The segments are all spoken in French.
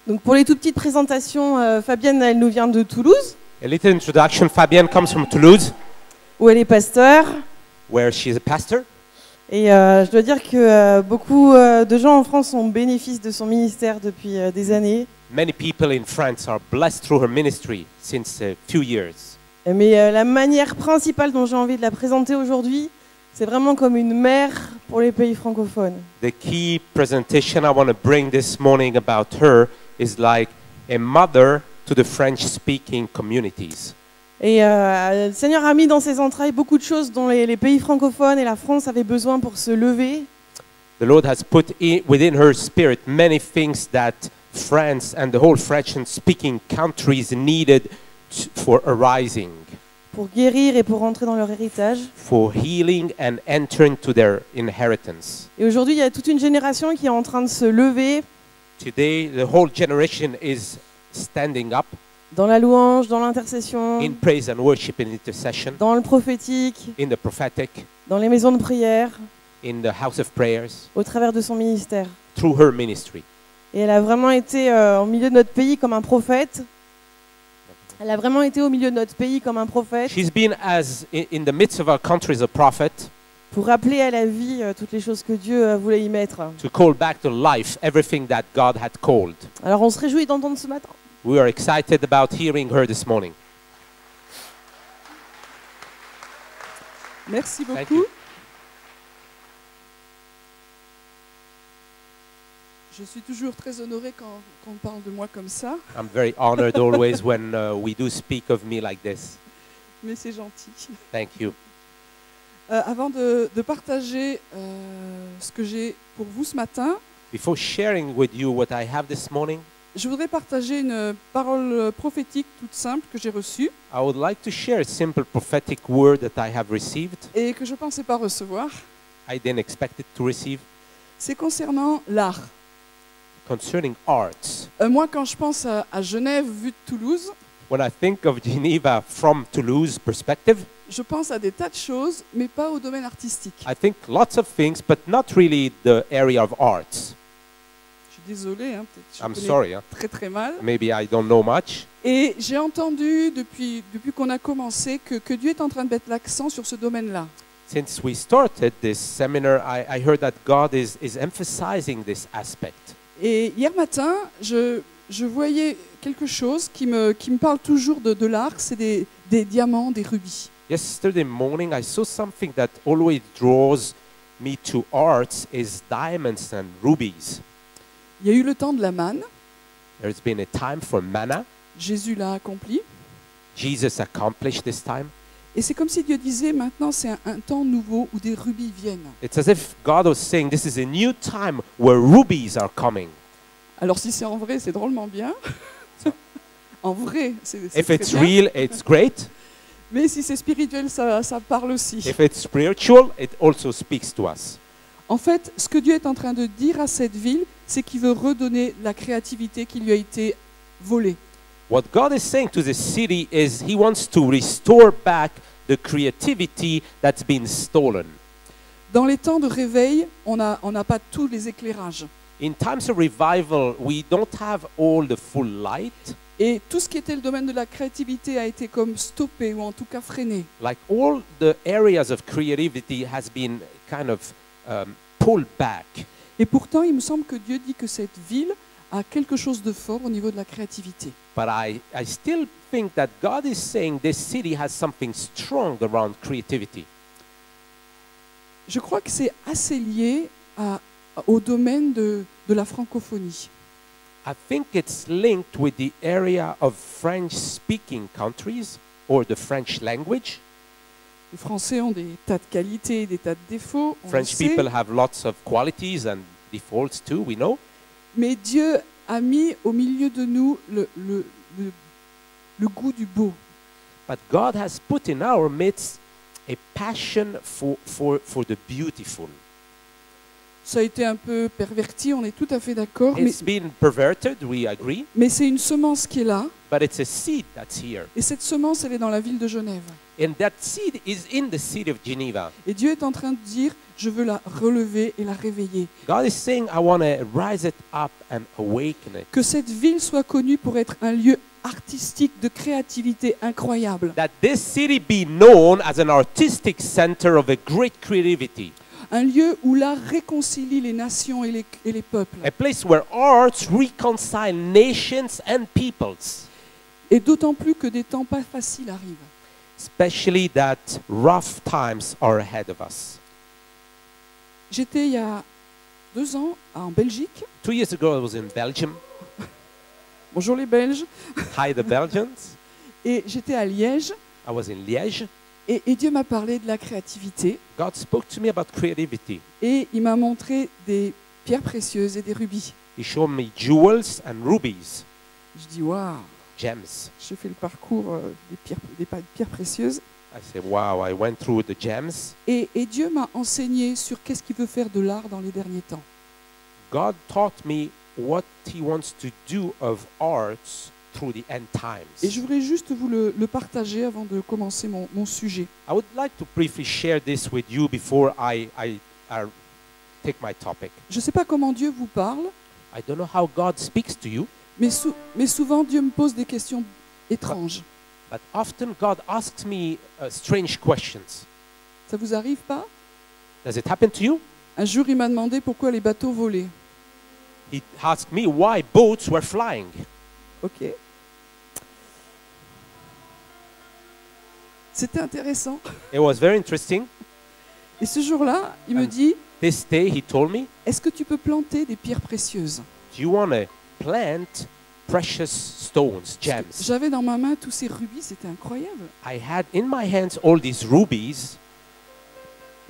Donc pour les tout petites présentations, Fabienne, elle nous vient de Toulouse, A little introduction. Fabienne comes from Toulouse, où elle est pasteur. where she is a pastor. Et je dois dire que beaucoup de gens en France ont bénéfice de son ministère depuis des années. Many people in France are blessed through her ministry since a few years. Mais la manière principale dont j'ai envie de la présenter aujourd'hui, c'est vraiment comme une mère pour les pays francophones. The key presentation I want to bring this morning about her is like a mother to the French-speaking communities. Et le Seigneur a mis dans ses entrailles beaucoup de choses dont les pays francophones et la France avaient besoin pour se lever. The Lord has put within her spirit many things that France and the whole French-speaking countries needed for arising, Pour guérir et pour rentrer dans leur héritage. for healing and entering to their inheritance. Et aujourd'hui, il y a toute une génération qui est en train de se lever Today, the whole generation is standing up dans la louange, dans l'intercession, in praise and worship and intercession, dans le prophétique, in the prophetic, dans les maisons de prière, in the house of prayers, au travers de son ministère. through her ministry. Et elle a vraiment été au milieu de notre pays comme un prophète. Elle a vraiment été au milieu de notre pays comme un prophète She's been in the midst of our country as a prophet pour rappeler à la vie toutes les choses que Dieu voulait y mettre. to call back to life everything that God had called. Alors on se réjouit d'entendre ce matin. We are excited about hearing her this morning. Merci Thank beaucoup. you. Je suis toujours très honorée quand on parle de moi comme ça, I'm very honored always when we do speak of me like this. mais c'est gentil. Thank you. Avant de partager ce que j'ai pour vous ce matin, Before sharing with you what I have this morning, je voudrais partager une parole prophétique toute simple que j'ai reçue I would like to share a simple prophetic word that I have received. et que je ne pensais pas recevoir. I didn't expect it to receive, C'est concernant l'art. concerning arts. Moi, quand je pense à Genève vue de Toulouse, When I think of Geneva from Toulouse perspective, je pense à des tas de choses, mais pas au domaine artistique. I think lots of things, but not really the area of arts. Je suis désolée, hein, peut-être je I'm connais sorry, huh? très très mal. Maybe I don't know much. Et j'ai entendu depuis qu'on a commencé que Dieu est en train de mettre l'accent sur ce domaine-là. Since we started this seminar, I heard that God is emphasizing this aspect. Et hier matin, je voyais quelque chose qui me parle toujours de l'art, c'est des diamants, des rubis. Yesterday morning, I saw something that always draws me to arts is diamonds and rubies. Il y a eu le temps de la manne, There's been a time for manna. Jésus l'a accompli, Jesus accomplished this time. et c'est comme si Dieu disait maintenant c'est un temps nouveau où des rubis viennent. It's as if God was saying this is a new time where rubies are coming. Alors si c'est en vrai, c'est drôlement bien. En vrai, c'est If très it's bien. real, it's great. Mais si c'est spirituel, ça parle aussi. If it's spiritual, it also speaks to us. En fait, ce que Dieu est en train de dire à cette ville, c'est qu'il veut redonner la créativité qui lui a été volée. What God is saying to the city is He wants to restore back the creativity that's been stolen. Dans les temps de réveil, on n'a pas tous les éclairages. In times of revival, we don't have all the full light. Et tout ce qui était le domaine de la créativité a été comme stoppé ou en tout cas freiné. Like all the areas of creativity has been kind of pulled back. Et pourtant, il me semble que Dieu dit que cette ville a quelque chose de fort au niveau de la créativité. But I still think that God is saying this city has something strong around creativity. Je crois que c'est assez lié au domaine de la francophonie. I think it's linked with the area of French-speaking countries or the French language. Les Français ont des tas de qualités et des tas de défauts, on le French sait. people have lots of qualities and defaults too, we know. Mais Dieu a mis au milieu de nous le goût du beau. But God has put in our midst a passion for the beautiful. Ça a été un peu perverti, on est tout à fait d'accord, It's been perverted, we agree, mais c'est une semence qui est là, but it's a seed that's here. et cette semence, elle est dans la ville de Genève. And that seed is in the city of Geneva. Et Dieu est en train de dire, je veux la relever et la réveiller. God is saying, I want to rise it up and awaken it. Que cette ville soit connue pour être un lieu artistique de créativité incroyable. That this city be known as an artistic center of a great creativity. Un lieu où l'art réconcilie les nations et les peuples. A place where arts reconcile nations and peoples. Et d'autant plus que des temps pas faciles arrivent. Especially that rough times are ahead of us. J'étais il y a 2 ans en Belgique. 2 years ago, I was in Belgium. Bonjour les Belges. Hi, the Belgians. Et j'étais à Liège. I was in Liège. Et Dieu m'a parlé de la créativité. God spoke to me about creativity. Et il m'a montré des pierres précieuses et des rubis. He showed me jewels and rubies, Je dis, waouh, gems. je fais le parcours des pierres précieuses. I said, wow, I went through the gems. Et Dieu m'a enseigné sur qu'est-ce qu'il veut faire de l'art dans les derniers temps. God taught me what he wants to do of arts through the end Et je times. voudrais juste vous le partager avant de commencer mon sujet. I would like to briefly share this with you before I take my topic. Je ne sais pas comment Dieu vous parle, I don't know how God speaks to you, mais souvent Dieu me pose des questions étranges. but often God asks me strange questions. Ça vous arrive pas? Does it happen to you? Un jour, il m'a demandé pourquoi les bateaux volaient. He asked me why boats were flying. Ok. C'était intéressant. It was very interesting. Et ce jour-là, il me And- dit, This day he told me, est-ce que tu peux planter des pierres précieuses? do you want to plant precious stones, gems? J'avais dans ma main tous ces rubis, c'était incroyable. I had in my hands all these rubies.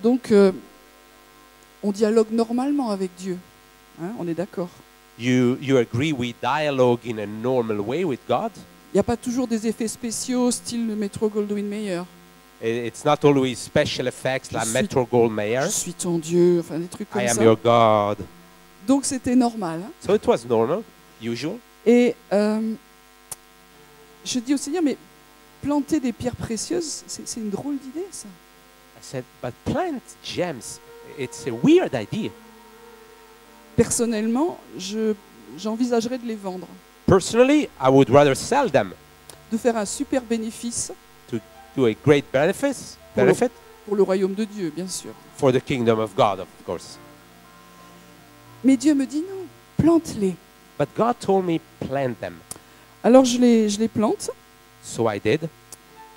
Donc, on dialogue normalement avec Dieu. Hein, on est d'accord. You agree we dialogue in a normal way with God? Il n'y a pas toujours des effets spéciaux style le Metro Goldwyn Mayer. It's not always special effects like suis- Metro Goldwyn-Mayer. Je suis ton Dieu, enfin des trucs comme I am ça. your God. Donc c'était normal. Hein. So it was normal, usual. Et je dis au Seigneur, mais planter des pierres précieuses, c'est une drôle d'idée ça. I said, but plant gems, it's a weird idea. Personnellement, j'envisagerais de les vendre, Personally, I would rather sell them de faire un super bénéfice to a great benefit pour le royaume de Dieu, bien sûr. for the kingdom of God, of course. Mais Dieu me dit non, plante-les. But God told me plant them. Alors je les plante, So I did.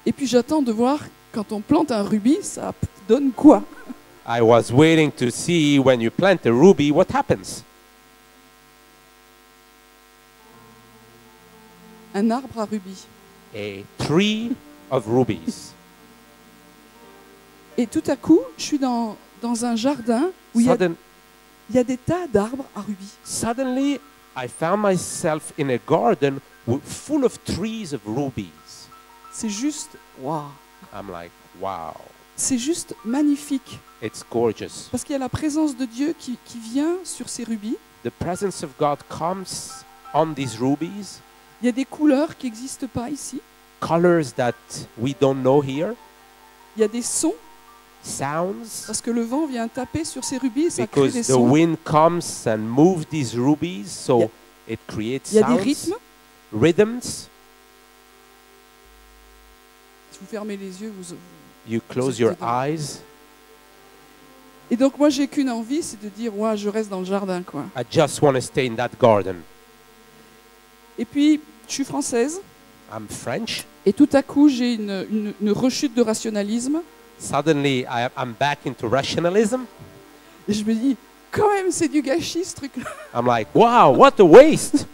et puis j'attends de voir quand on plante un rubis, ça donne quoi. I was waiting to see when you plant a ruby, what happens. Un arbre à rubis. A tree of rubies. Et tout à coup, je suis dans un jardin où il y a des tas d'arbres à rubis. Suddenly, I found myself in a garden full of trees of rubies. C'est juste, waouh, I'm like, wow, c'est juste magnifique. it's gorgeous. Parce qu'il y a la présence de Dieu qui vient sur ces rubis. The presence of God comes on these rubies, Il y a des couleurs qui n'existent pas ici. colors that we don't know here, Il y a des sons, sounds, parce que le vent vient taper sur ces rubis et ça crée because des the sons. wind comes and moves these rubies, so Yeah. it creates Il y a des sounds, rythmes. rhythms. Si vous fermez les yeux, You close êtes your dedans. eyes. Et donc moi, j'ai qu'une envie, c'est de dire, ouais, je reste dans le jardin, quoi. I just want to stay in that garden. Et puis, je suis française, I'm French. et tout à coup, j'ai une rechute de rationalisme. Suddenly, I'm back into rationalism. Et je me dis, quand même, c'est du gâchis, ce truc-là. I'm like, wow, what a waste.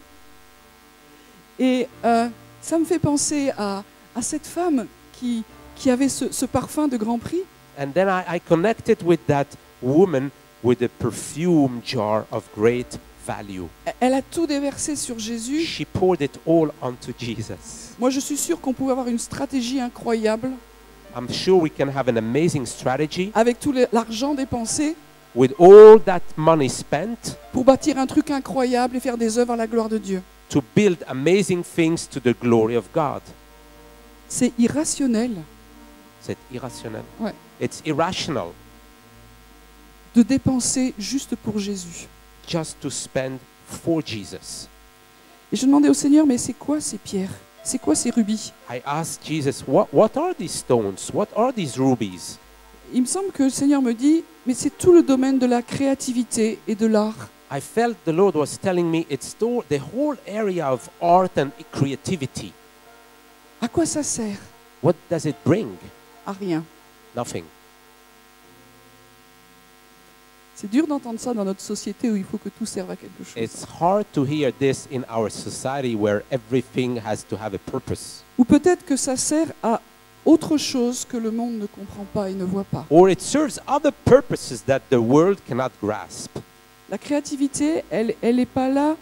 Et ça me fait penser à cette femme qui avait ce parfum de Grand Prix. And then I connected with that woman with a perfume jar of great value. Elle a tout déversé sur Jésus. She poured it all onto Jesus. Moi, je suis sûre qu'on pouvait avoir une stratégie incroyable I'm sure we can have an amazing strategy avec tout l'argent dépensé. with all that money spent pour bâtir un truc incroyable et faire des œuvres à la gloire de Dieu. to build amazing things to the glory of God. C'est irrationnel C'est irrationnel. Ouais. It's irrational de dépenser juste pour Jésus. just to spend for Jesus. Et je demandais au Seigneur, mais c'est quoi ces pierres? C'est quoi ces rubis? I asked Jesus, what are these stones? What are these rubies? Il me semble que le Seigneur me dit, mais c'est tout le domaine de la créativité et de l'art. I felt the Lord was telling me it's the whole area of art and creativity. À quoi ça sert? What does it bring? À rien. Nothing. C'est dur d'entendre ça dans notre société où il faut que tout serve à quelque chose. It's hard to hear this in our society where everything has to have a purpose. Ou peut-être que ça sert à autre chose que le monde ne comprend pas et ne voit pas. Or it serves other purposes that the world cannot grasp. La créativité, elle n'est pas là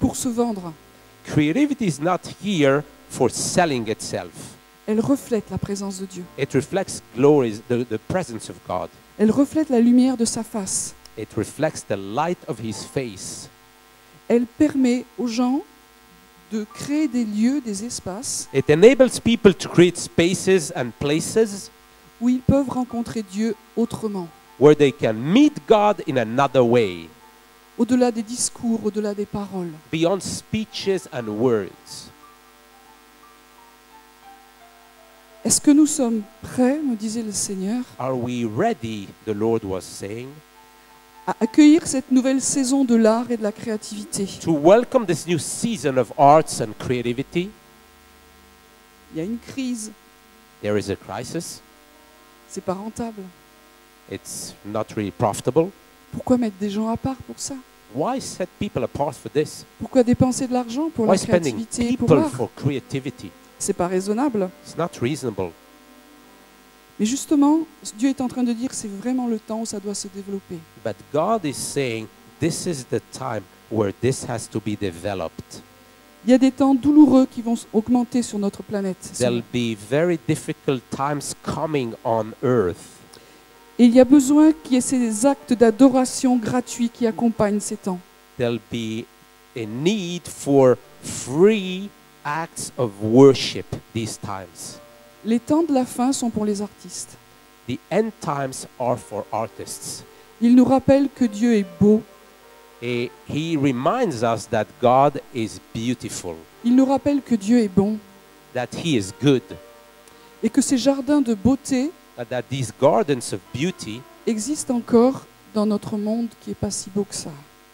pour se vendre. Creativity is not here for selling itself. Elle reflète la présence de Dieu. It reflects glory, the presence of God. Elle reflète la lumière de sa face. It reflects the light of His face. Elle permet aux gens de créer des lieux, des espaces It enables people to create spaces and places où ils peuvent rencontrer Dieu autrement, where they can meet God in another way, au-delà des discours, au-delà des paroles. beyond speeches and words. Est-ce que nous sommes prêts, me disait le Seigneur, Are we ready, the Lord was saying, à accueillir cette nouvelle saison de l'art et de la créativité? to welcome this new season of arts and creativity? Il y a une crise, There is a crisis. c'est pas rentable. It's not really profitable. Pourquoi mettre des gens à part pour ça? Why set people apart for this? Pourquoi dépenser de l'argent pour Why la spending créativité et pour people l'art? for creativity? C'est pas raisonnable. It's not reasonable. Mais justement, Dieu est en train de dire c'est vraiment le temps où ça doit se développer. But God is saying this is the time where this has to be developed. Il y a des temps douloureux qui vont augmenter sur notre planète. There'll be very difficult times coming on earth. Et il y a besoin qu'il y ait ces actes d'adoration gratuits qui accompagnent ces temps. There'll be a need for free acts of worship these times. Les temps de la fin sont pour les artistes. The end times are for artists. Ils nous rappellent que Dieu est beau. He reminds us that God is beautiful, Ils nous rappellent que Dieu est bon. that He is good, Et que ces jardins de beauté that these gardens of beauty existent encore dans notre monde qui n'est pas si beau que ça.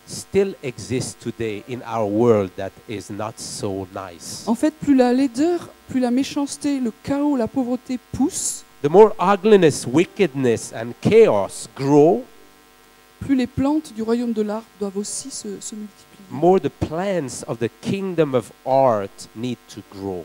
still exist today in our world that is not so nice. En fait, plus la laideur, plus la méchanceté, le chaos, la pauvreté poussent, The more ugliness, wickedness, and chaos grow, plus les plantes du royaume de l'art doivent aussi se multiplier. more the plants of the kingdom of art need to grow.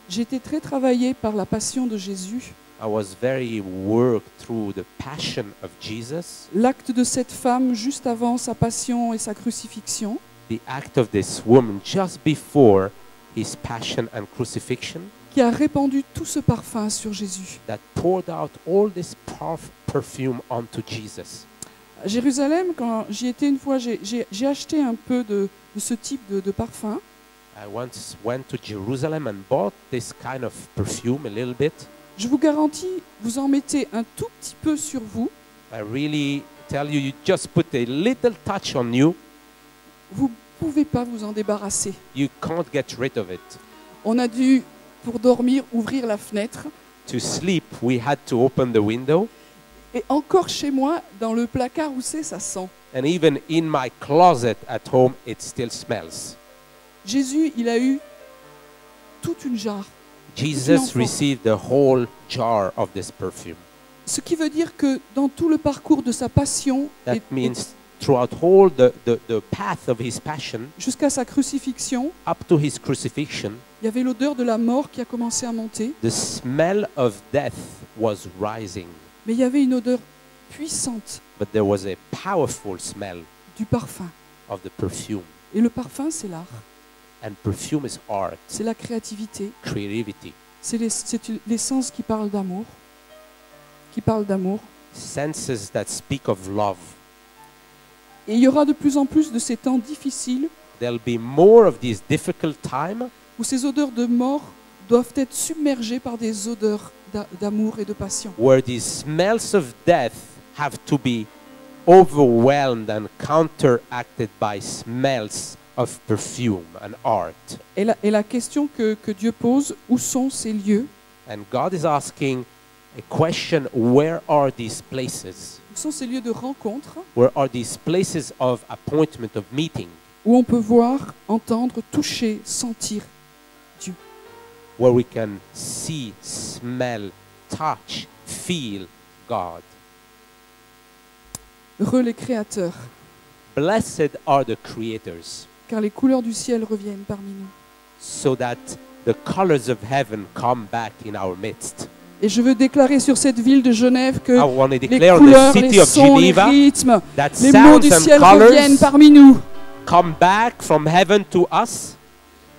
J'ai été très travaillée par la passion de Jésus, I was very worked through the passion of Jesus, l'acte de cette femme juste avant sa passion et sa crucifixion, the act of this woman just before his passion and crucifixion qui a répandu tout ce parfum sur Jésus. that poured out all this perfume onto Jesus. À Jérusalem, quand j'y étais une fois, j'ai acheté un peu de ce type de parfum. I once went to Jerusalem and bought this kind of perfume a little bit. Je vous garantis, vous en mettez un tout petit peu sur vous, I really tell you, you just put a little touch on you, vous ne pouvez pas vous en débarrasser. you can't get rid of it. On a dû, pour dormir, ouvrir la fenêtre. To sleep, we had to open the window, Et encore chez moi, dans le placard où c'est, ça sent. and even in my closet at home, it still smells. Jésus, il a eu toute une jarre. Jesus enfant. received the whole jar of this perfume. Ce qui veut dire que dans tout le parcours de sa passion, That et means throughout all the path of his passion, jusqu'à sa crucifixion, up to his crucifixion, il y avait l'odeur de la mort qui a commencé à monter, the smell of death was rising, mais il y avait une odeur puissante but there was a powerful smell du parfum. of the perfume. Et le parfum, c'est l'art, And perfume is art, c'est la créativité, creativity. c'est l'essence qui parle d'amour, senses that speak of love. Et il y aura de plus en plus de ces temps difficiles There'll be more of these difficult times où ces odeurs de mort doivent être submergées par des odeurs d'amour et de passion. where these smells of death have to be overwhelmed and counteracted by smells of perfume and art. Et la question que Dieu pose, où sont ces lieux? And God is asking a question, where are these places? Où sont ces lieux de rencontre Where are these places of appointment, of meeting, où on peut voir, entendre, toucher, sentir Dieu? where we can see, smell, touch, feel God? Heureux les créateurs, Blessed are the creators, car les couleurs du ciel reviennent parmi nous. so that the colors of heaven come back in our midst. Et je veux déclarer sur cette ville de Genève que I want to les declare on the couleurs, city les of sons, les Geneva rythmes, that les mots du sounds and ciel reviennent colors parmi nous. come back from heaven to us.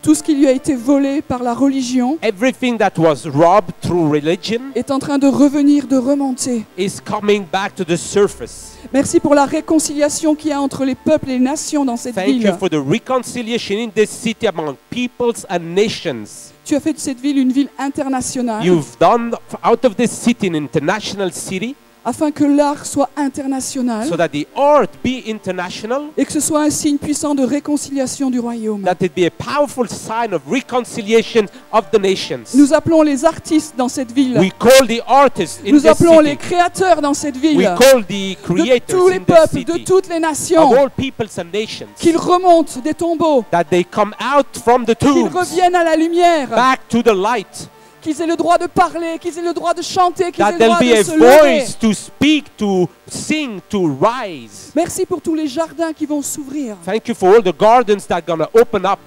Tout ce qui lui a été volé par la religion Everything that was robbed through religion est en train de revenir, de remonter. is coming back to the surface. Merci pour la réconciliation qu'il y a entre les peuples et les nations dans cette Thank you ville. for the reconciliation in this city among peoples and nations. Tu as fait de cette ville une ville internationale You've done out of this city an international city afin que l'art soit international so that the art be international, et que ce soit un signe puissant de réconciliation du royaume. that it be a powerful sign of reconciliation of the nations. Nous appelons les artistes dans cette ville. We call the artists in Nous this appelons les city. créateurs dans cette We ville. call the De creators tous les in this peuples, de city. toutes les Of nations. all peoples and nations. Qu'ils remontent des tombeaux. That they come out from the Qu'ils tombs reviennent à la lumière. back to the light. Qu'ils aient le droit de parler. Qu'ils aient le droit de chanter. Qu'ils aient That le there'll droit be de a se lever. voice to speak, to sing, to rise. Merci pour tous les jardins qui vont s'ouvrir. Thank you for all the gardens that are going to open up.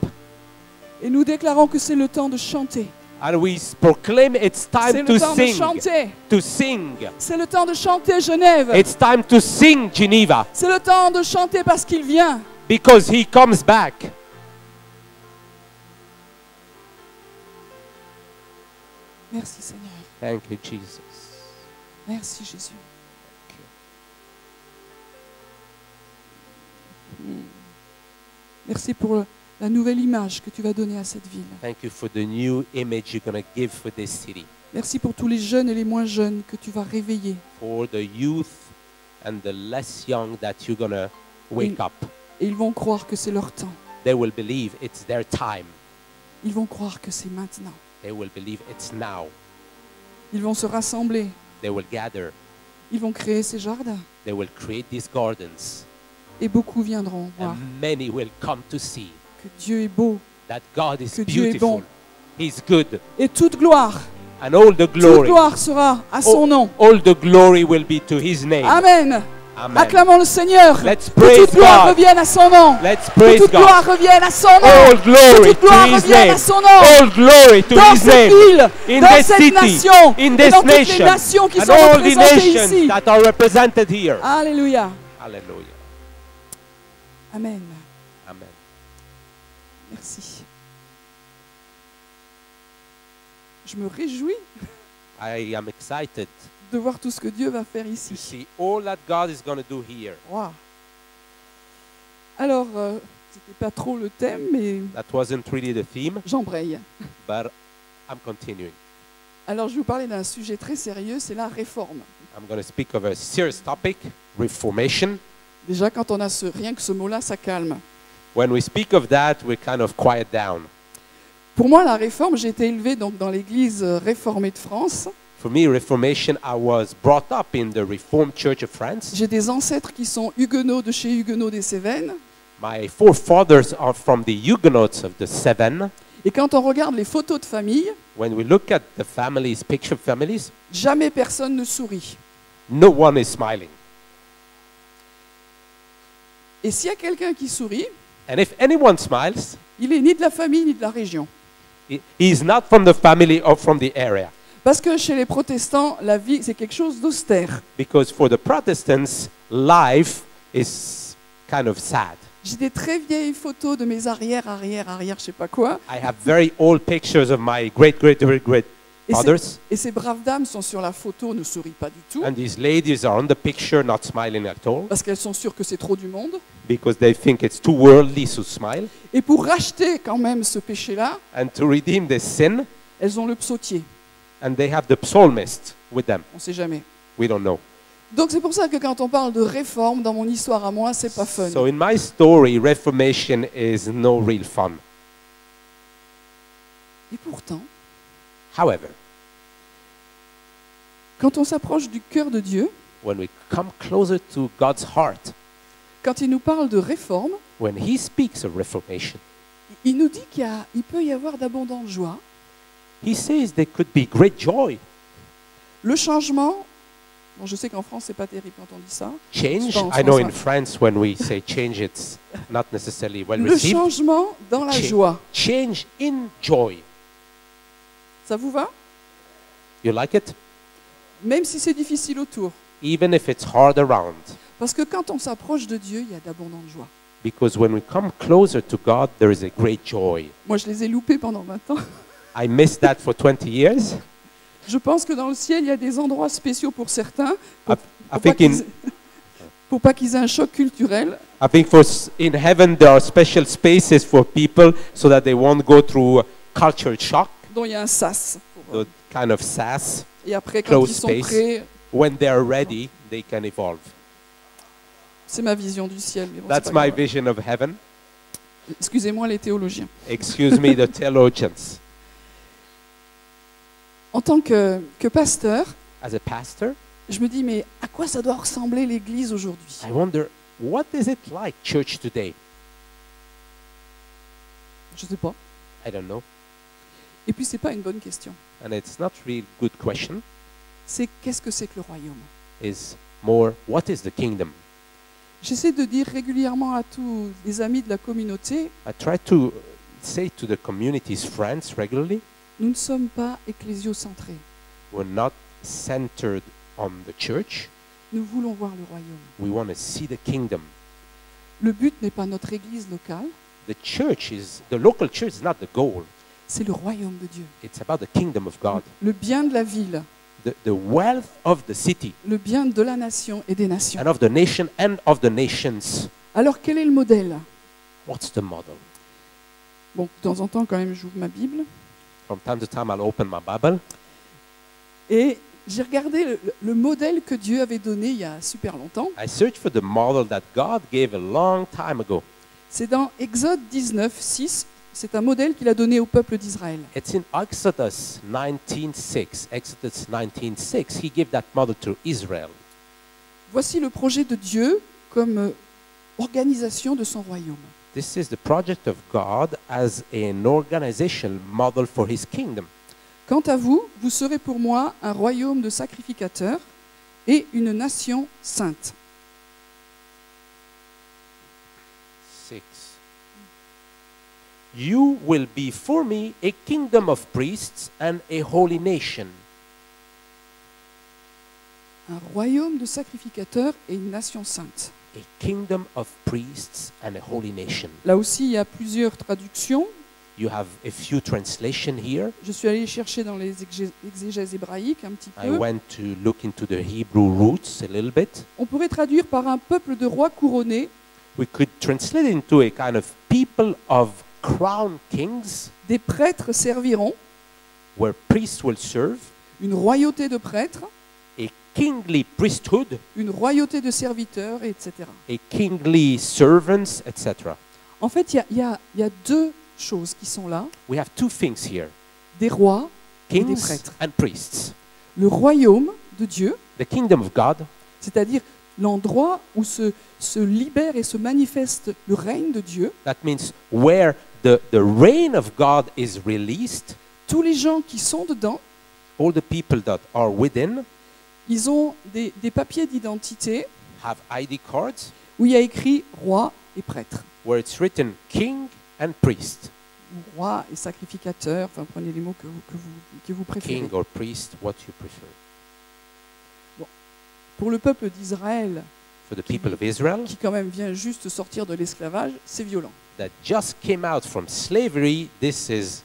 Et nous déclarons que c'est le temps de chanter. And we proclaim it's C'est time le to temps de sing. chanter. To sing. C'est le temps de chanter Genève. It's time to sing Geneva. C'est le temps de chanter parce qu'il vient. Because he comes back. Merci Seigneur. Thank you, Jesus. Merci Jésus. Merci pour la nouvelle image que tu vas donner à cette ville. Thank you for the new image you're going to give for this city. Merci pour tous les jeunes et les moins jeunes que tu vas réveiller. For the youth and the less young that you're going to wake up. Et ils vont croire que c'est leur temps. They will believe it's their time. Ils vont croire que c'est maintenant. They will believe it's now. Ils vont se rassembler. They will gather. Ils vont créer ces jardins. They will create these gardens. Et beaucoup viendront voir And many will come to see que Dieu est beau. that God is Que Dieu est beautiful. bon. He's good. Et toute gloire, And all the toute glory, gloire sera à son nom. all the glory will be to His name. Amen. Amen. Acclamons le Seigneur. Let's Que praise toute gloire God. revienne à son nom. Let's Que praise toute God. gloire revienne à son nom. All glory Que toute gloire to His revienne name. à son nom. All glory to Dans His cette name. ville, In dans this cette city, nation, in et this dans toutes les nation, nations qui and sont all the représentées nations ici. that are represented here. Alléluia. Hallelujah. Amen. Amen. Merci. Je me réjouis I am excited de voir tout ce que Dieu va faire to ici. see all that God is going to do here. Wow. Alors, c'était pas trop le thème, mais That wasn't really the theme, j'embraye. but I'm continuing. Alors, je vais vous parler d'un sujet très sérieux, c'est la réforme. I'm going to speak of a serious topic, reformation. Déjà, quand on a rien que ce mot-là, ça calme. When we speak of that, we kind of quiet down. Pour moi, la réforme, j'ai été élevée donc, dans l'église réformée de France. For me, Reformation, I was brought up in the Reformed Church of France. J'ai des ancêtres qui sont huguenots de chez Huguenots des Cévennes. My forefathers are from the Huguenots of the Seven. Et quand on regarde les photos de famille, When we look at the families, picture families, jamais personne ne sourit. no one is smiling. Et s'il y a quelqu'un qui sourit, And if anyone smiles, il est ni de la famille ni de la région. he is not from the family or from the area. Parce que chez les protestants, la vie, c'est quelque chose d'austère. Because for the Protestants, life is kind of sad. J'ai des très vieilles photos de mes arrière, je sais pas quoi. I have very old pictures of my great. Et, others. et ces braves dames sont sur la photo, ne sourient pas du tout, And these ladies are on the picture not smiling at all parce qu'elles sont sûres que c'est trop du monde. because they think it's too worldly to smile. Et pour racheter quand même ce péché-là, And to redeem this sin, elles ont le psautier. and they have the psalmist with them. On ne sait jamais. We don't know. Donc c'est pour ça que quand on parle de réforme dans mon histoire à moi, c'est pas fun. So in my story, Reformation is no real fun. Et pourtant, However, quand on s'approche du cœur de Dieu, when we come closer to God's heart, quand il nous parle de réforme, when He speaks of reformation, il nous dit qu'il peut y avoir d'abondante joie. He says there could be great joy. Le changement, bon, je sais qu'en France, c'est pas terrible quand on dit ça. Change, Dans I know François. in France when we say change, it's not necessarily well Le received. changement dans la joie. Change in joy. Ça vous va? You like it? Même si c'est difficile autour. Even if it's hard around. Parce que quand on s'approche de Dieu, il y a d'abondante joie. Because when we come closer to God, there is a great joy. Moi, je les ai loupés pendant 20 ans. I missed that for 20 years. Je pense que dans le ciel, il y a des endroits spéciaux pour certains, I pour pas think qu'ils pour pas qu'ils aient un choc culturel. I think in heaven there are special spaces for people so that they won't go through culture shock, Dont il y a un sas. the kind of sass. Et après, quand close ils sont space. prêts, When they are ready, they can evolve. c'est ma vision du ciel. Mais bon, That's c'est pas my grave. vision of heaven. Excusez-moi les théologiens. Excuse me, the theologians. En tant que pasteur, As a pastor, je me dis, mais à quoi ça doit ressembler l'Église aujourd'hui? I wonder, what is it like, church today? Je ne sais pas. I don't know. Et puis, c'est pas une bonne question. And it's not really a good question. C'est qu'est-ce que c'est que le royaume? Is more, what is the kingdom? J'essaie de dire régulièrement à tous les amis de la communauté, I try to say to the community's friends regularly, nous ne sommes pas ecclésiocentrés. we're not centered on the church. Nous voulons voir le royaume. We want to see the kingdom. Le but n'est pas notre église locale, The local church is not the goal. c'est le royaume de Dieu. It's about the kingdom of God. Le bien de la ville, The wealth of the city le bien de la nation et des nations. and of the nation and of the nations. Alors, quel est le modèle? What's the model? Bon, de temps en temps, quand même, j'ouvre ma Bible. From time to time, I'll open my Bible. Et j'ai regardé le modèle que Dieu avait donné il y a super longtemps. I searched for the model that God gave a long time ago. C'est dans Exode 19, 6. C'est un modèle qu'il a donné au peuple d'Israël. It's in Exodus 19:6. Exodus 19:6. He gave that model to Israel. Voici le projet de Dieu comme organisation de son royaume. This is the project of God as an organizational model for His kingdom. Quant à vous, vous serez pour moi un royaume de sacrificateurs et une nation sainte. 6. You will be for me a kingdom of priests and a holy nation. Un royaume de sacrificateurs et une nation sainte. A kingdom of priests and a holy nation. Là aussi, il y a plusieurs traductions. You have a few translations here. Je suis allé chercher dans les exégèses hébraïques un petit I peu. went to look into the Hebrew roots a little bit. On pourrait traduire par un peuple de rois couronnés, We could translate it into a kind of people of crown kings, des prêtres serviront, where priests will serve, une royauté de prêtres, a kingly priesthood, une royauté de serviteurs, etc. a kingly servants, etc. En fait, il y a deux choses qui sont là, We have two things here, des rois et des kings prêtres. and priests. Le royaume de Dieu, The kingdom of God, c'est-à-dire l'endroit où se libère et se manifeste le règne de Dieu. that means where the reign of God is released, Tous les gens qui sont dedans, all the people that are within ils ont des papiers d'identité have ID cards où il y a écrit roi et prêtre, where it's written king and priest, ou roi et sacrificateur, enfin prenez les mots que vous préférez. king or priest, what you prefer. Pour le peuple d'Israël, For the people of Israel qui quand même vient juste sortir de l'esclavage, c'est violent. that just came out from slavery, this is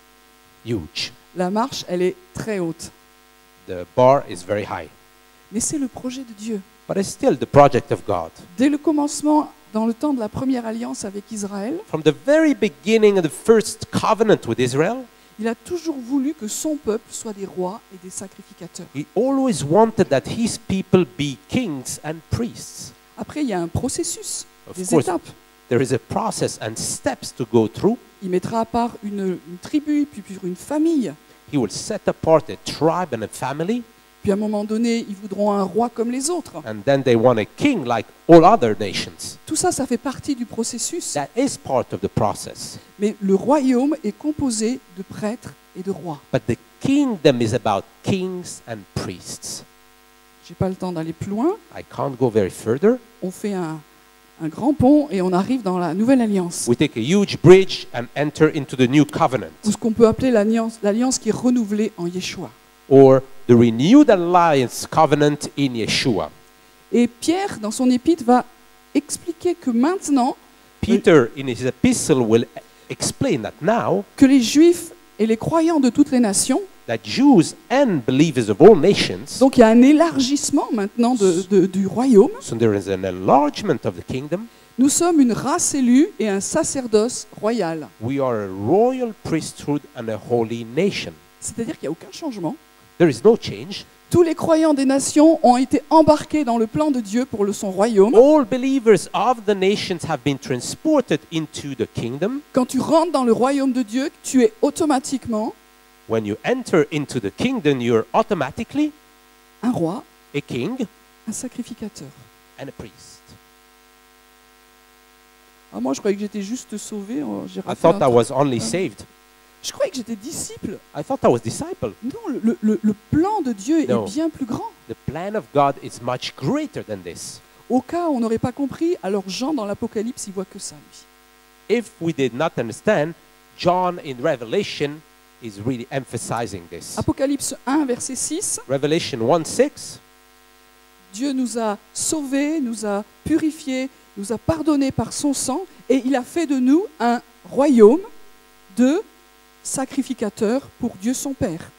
huge. La marche, elle est très haute. The bar is very high. Mais c'est le projet de Dieu. But it's still the project of God. Dès le commencement, dans le temps de la première alliance avec Israël, From the very beginning of the first covenant with Israel, il a toujours voulu que son peuple soit des rois et des sacrificateurs. he always wanted that his people be kings and priests. Après, il y a un processus, Of des course, étapes. there is a process and steps to go through. Il mettra à part une tribu, puis une famille. He will set apart a tribe and a family, Puis à un moment donné, ils voudront un roi comme les autres. and then they want a king like all other nations. Tout ça, ça fait partie du processus. That is part of the process. Mais le royaume est composé de prêtres et de rois. But the kingdom is about kings and priests. J'ai pas le temps d'aller plus loin. I can't go very further. On fait un grand pont et on arrive dans la nouvelle alliance. We take a huge bridge and enter into the new covenant, Ou ce qu'on peut appeler l'alliance qui est renouvelée en Yeshua. or the renewed alliance covenant in Yeshua. Et Pierre, dans son épître, va expliquer que maintenant, Peter, in his epistle, will explain that now que les Juifs et les croyants de toutes les nations, that Jews and believers of all nations, donc il y a un élargissement maintenant du royaume, so there is an enlargement of the kingdom. nous sommes une race élue et un sacerdoce royal. We are a royal priesthood and a holy nation. C'est-à-dire qu'il n'y a aucun changement. There is no change. Tous les croyants des nations ont été embarqués dans le plan de Dieu pour son royaume. All believers of the nations have been transported into the kingdom. Quand tu rentres dans le royaume de Dieu, tu es automatiquement When you enter into the kingdom, you're automatically un roi, a king un sacrificateur. and a priest. Ah, moi, je croyais que j'étais juste sauvé. J'ai I refait thought un I truc. was only saved. Je croyais que j'étais disciple. I thought I was disciple. Non, le plan de Dieu No. est bien plus grand. The plan of God is much greater than this. Au cas où on n'aurait pas compris, alors Jean dans l'Apocalypse, il voit que ça, lui. If we did not understand, John in Revelation is really emphasizing this. Apocalypse 1, verset 6. Revelation 1:6. Dieu nous a sauvés, nous a purifiés, nous a pardonnés par son sang, et il a fait de nous un royaume de sacrificateurs pour Dieu son Père.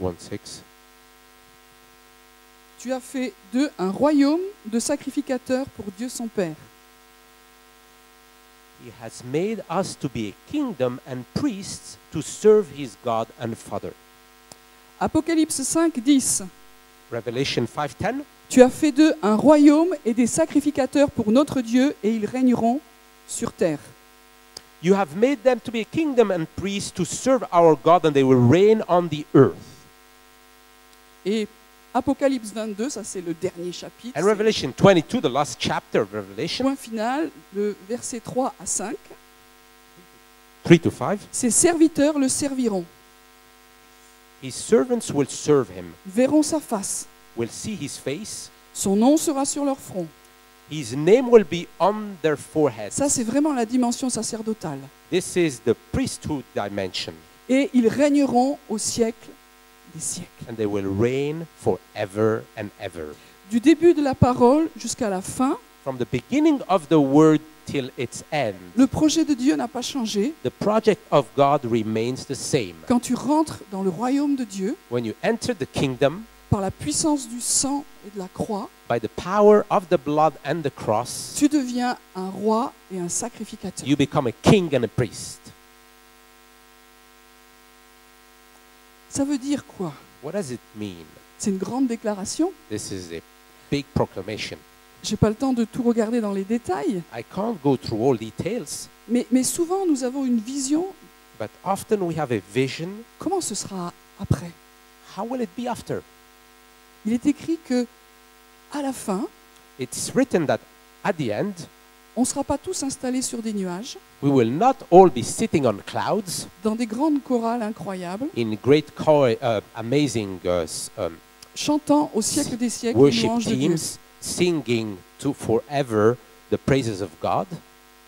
1:6. Tu as fait d'eux un royaume de sacrificateurs pour Dieu son Père. He has made us to be a kingdom and priests to serve his God and Father. Apocalypse 5, 10. Revelation 5:10. Tu as fait d'eux un royaume et des sacrificateurs pour notre Dieu, et ils régneront sur terre. You have made them to be a kingdom and priests to serve our God, and they will reign on the earth. Et Apocalypse 22, ça c'est le dernier chapitre. And Revelation 22, the last chapter of Revelation, Point final, le verset 3 à 5. 3 to 5. Ses serviteurs le serviront, His servants will serve him, verront sa face. will see his face. Son nom sera sur leur front. His name will be on their foreheads. Ça, c'est vraiment la dimension sacerdotale. This is the priesthood dimension. Et ils régneront au siècle des siècles. And they will reign forever and ever. Du début de la parole jusqu'à la fin, From the beginning of the word till its end, le projet de Dieu n'a pas changé. the project of God remains the same. Quand tu rentres dans le royaume de Dieu, When you enter the kingdom, par la puissance du sang et de la croix, by the power of the blood and the cross, tu deviens un roi et un sacrificateur. you become a king and a priest. Ça veut dire quoi? What does it mean? C'est une grande déclaration. This is a big proclamation. J'ai pas le temps de tout regarder dans les détails, I can't go through all details, mais souvent nous avons une vision. but often we have a vision. Comment ce sera après? How will it be after? Il est écrit que à la fin, It's written that at the end, on ne sera pas tous installés sur des nuages, we will not all be sitting on clouds dans des grandes chorales incroyables, in great, amazing chantant au siècle des siècles les worship louanges de Dieu. teams, singing to forever the praises of God.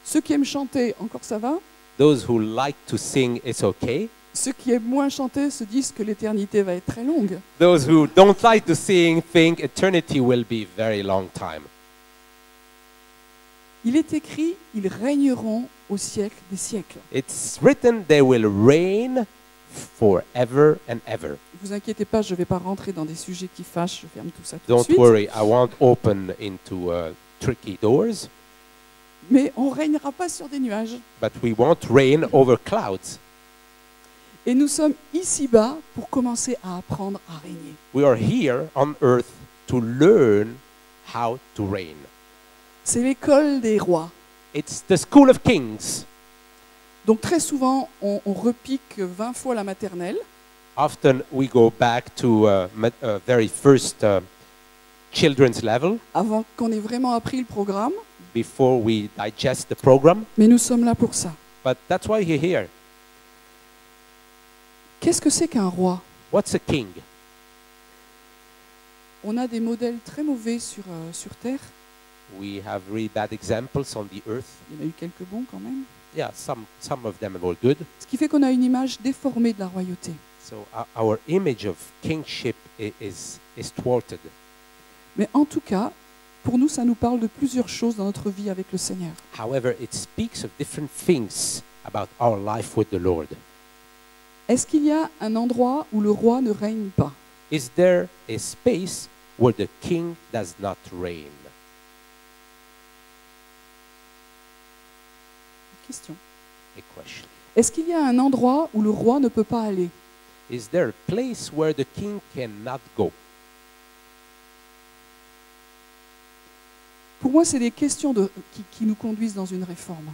Ceux qui aiment chanter, encore ça va. Those who like to sing, it's okay. Ceux qui aiment moins chanter se disent que l'éternité va être très longue. Those who don't like to sing think eternity will be very long time. Il est écrit, ils régneront au siècle des siècles. It's written, they will reign forever and ever. Ne vous inquiétez pas, je ne vais pas rentrer dans des sujets qui fâchent, je ferme tout ça tout de Don't suite. worry, I won't open into tricky doors, Mais on ne régnera pas sur des nuages. but we won't reign over clouds. Et nous sommes ici-bas pour commencer à apprendre à régner. We are here on earth to learn how to reign. C'est l'école des rois. It's the school of kings. Donc très souvent, on repique 20 fois la maternelle. Often we go back to very first children's level Avant qu'on ait vraiment appris le programme, before we digest the program, mais nous sommes là pour ça. but that's why you're here. Qu'est-ce que c'est qu'un roi? What's a king? On a des modèles très mauvais sur Terre. We have really bad examples on the earth. Il y en a eu quelques bons quand même. Yeah, some of them were good. Ce qui fait qu'on a une image déformée de la royauté. So our image of kingship is thwarted. Mais en tout cas, pour nous, ça nous parle de plusieurs choses dans notre vie avec le Seigneur. However, it speaks of different things about our life with the Lord. Est-ce qu'il y a un endroit où le roi ne règne pas? Is there a space where the king does not reign? Question. A question. Est-ce qu'il y a un endroit où le roi ne peut pas aller? Is there a place where the king cannot go? Pour moi, c'est des questions qui nous conduisent dans une réforme.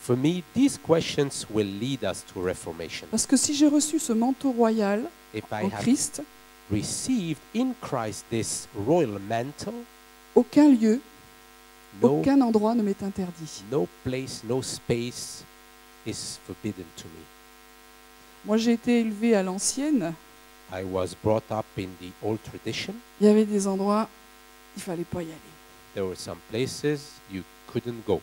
For me, these questions will lead us to reformation. Parce que si j'ai reçu ce manteau royal If I en have Christ, received in Christ this royal mantle, aucun lieu, no, aucun endroit ne m'est interdit. no place, no space is forbidden to me. Moi, j'ai été élevée à l'ancienne. I was brought up in the old tradition. Il y avait des endroits, il fallait pas y aller. There were some places you couldn't go.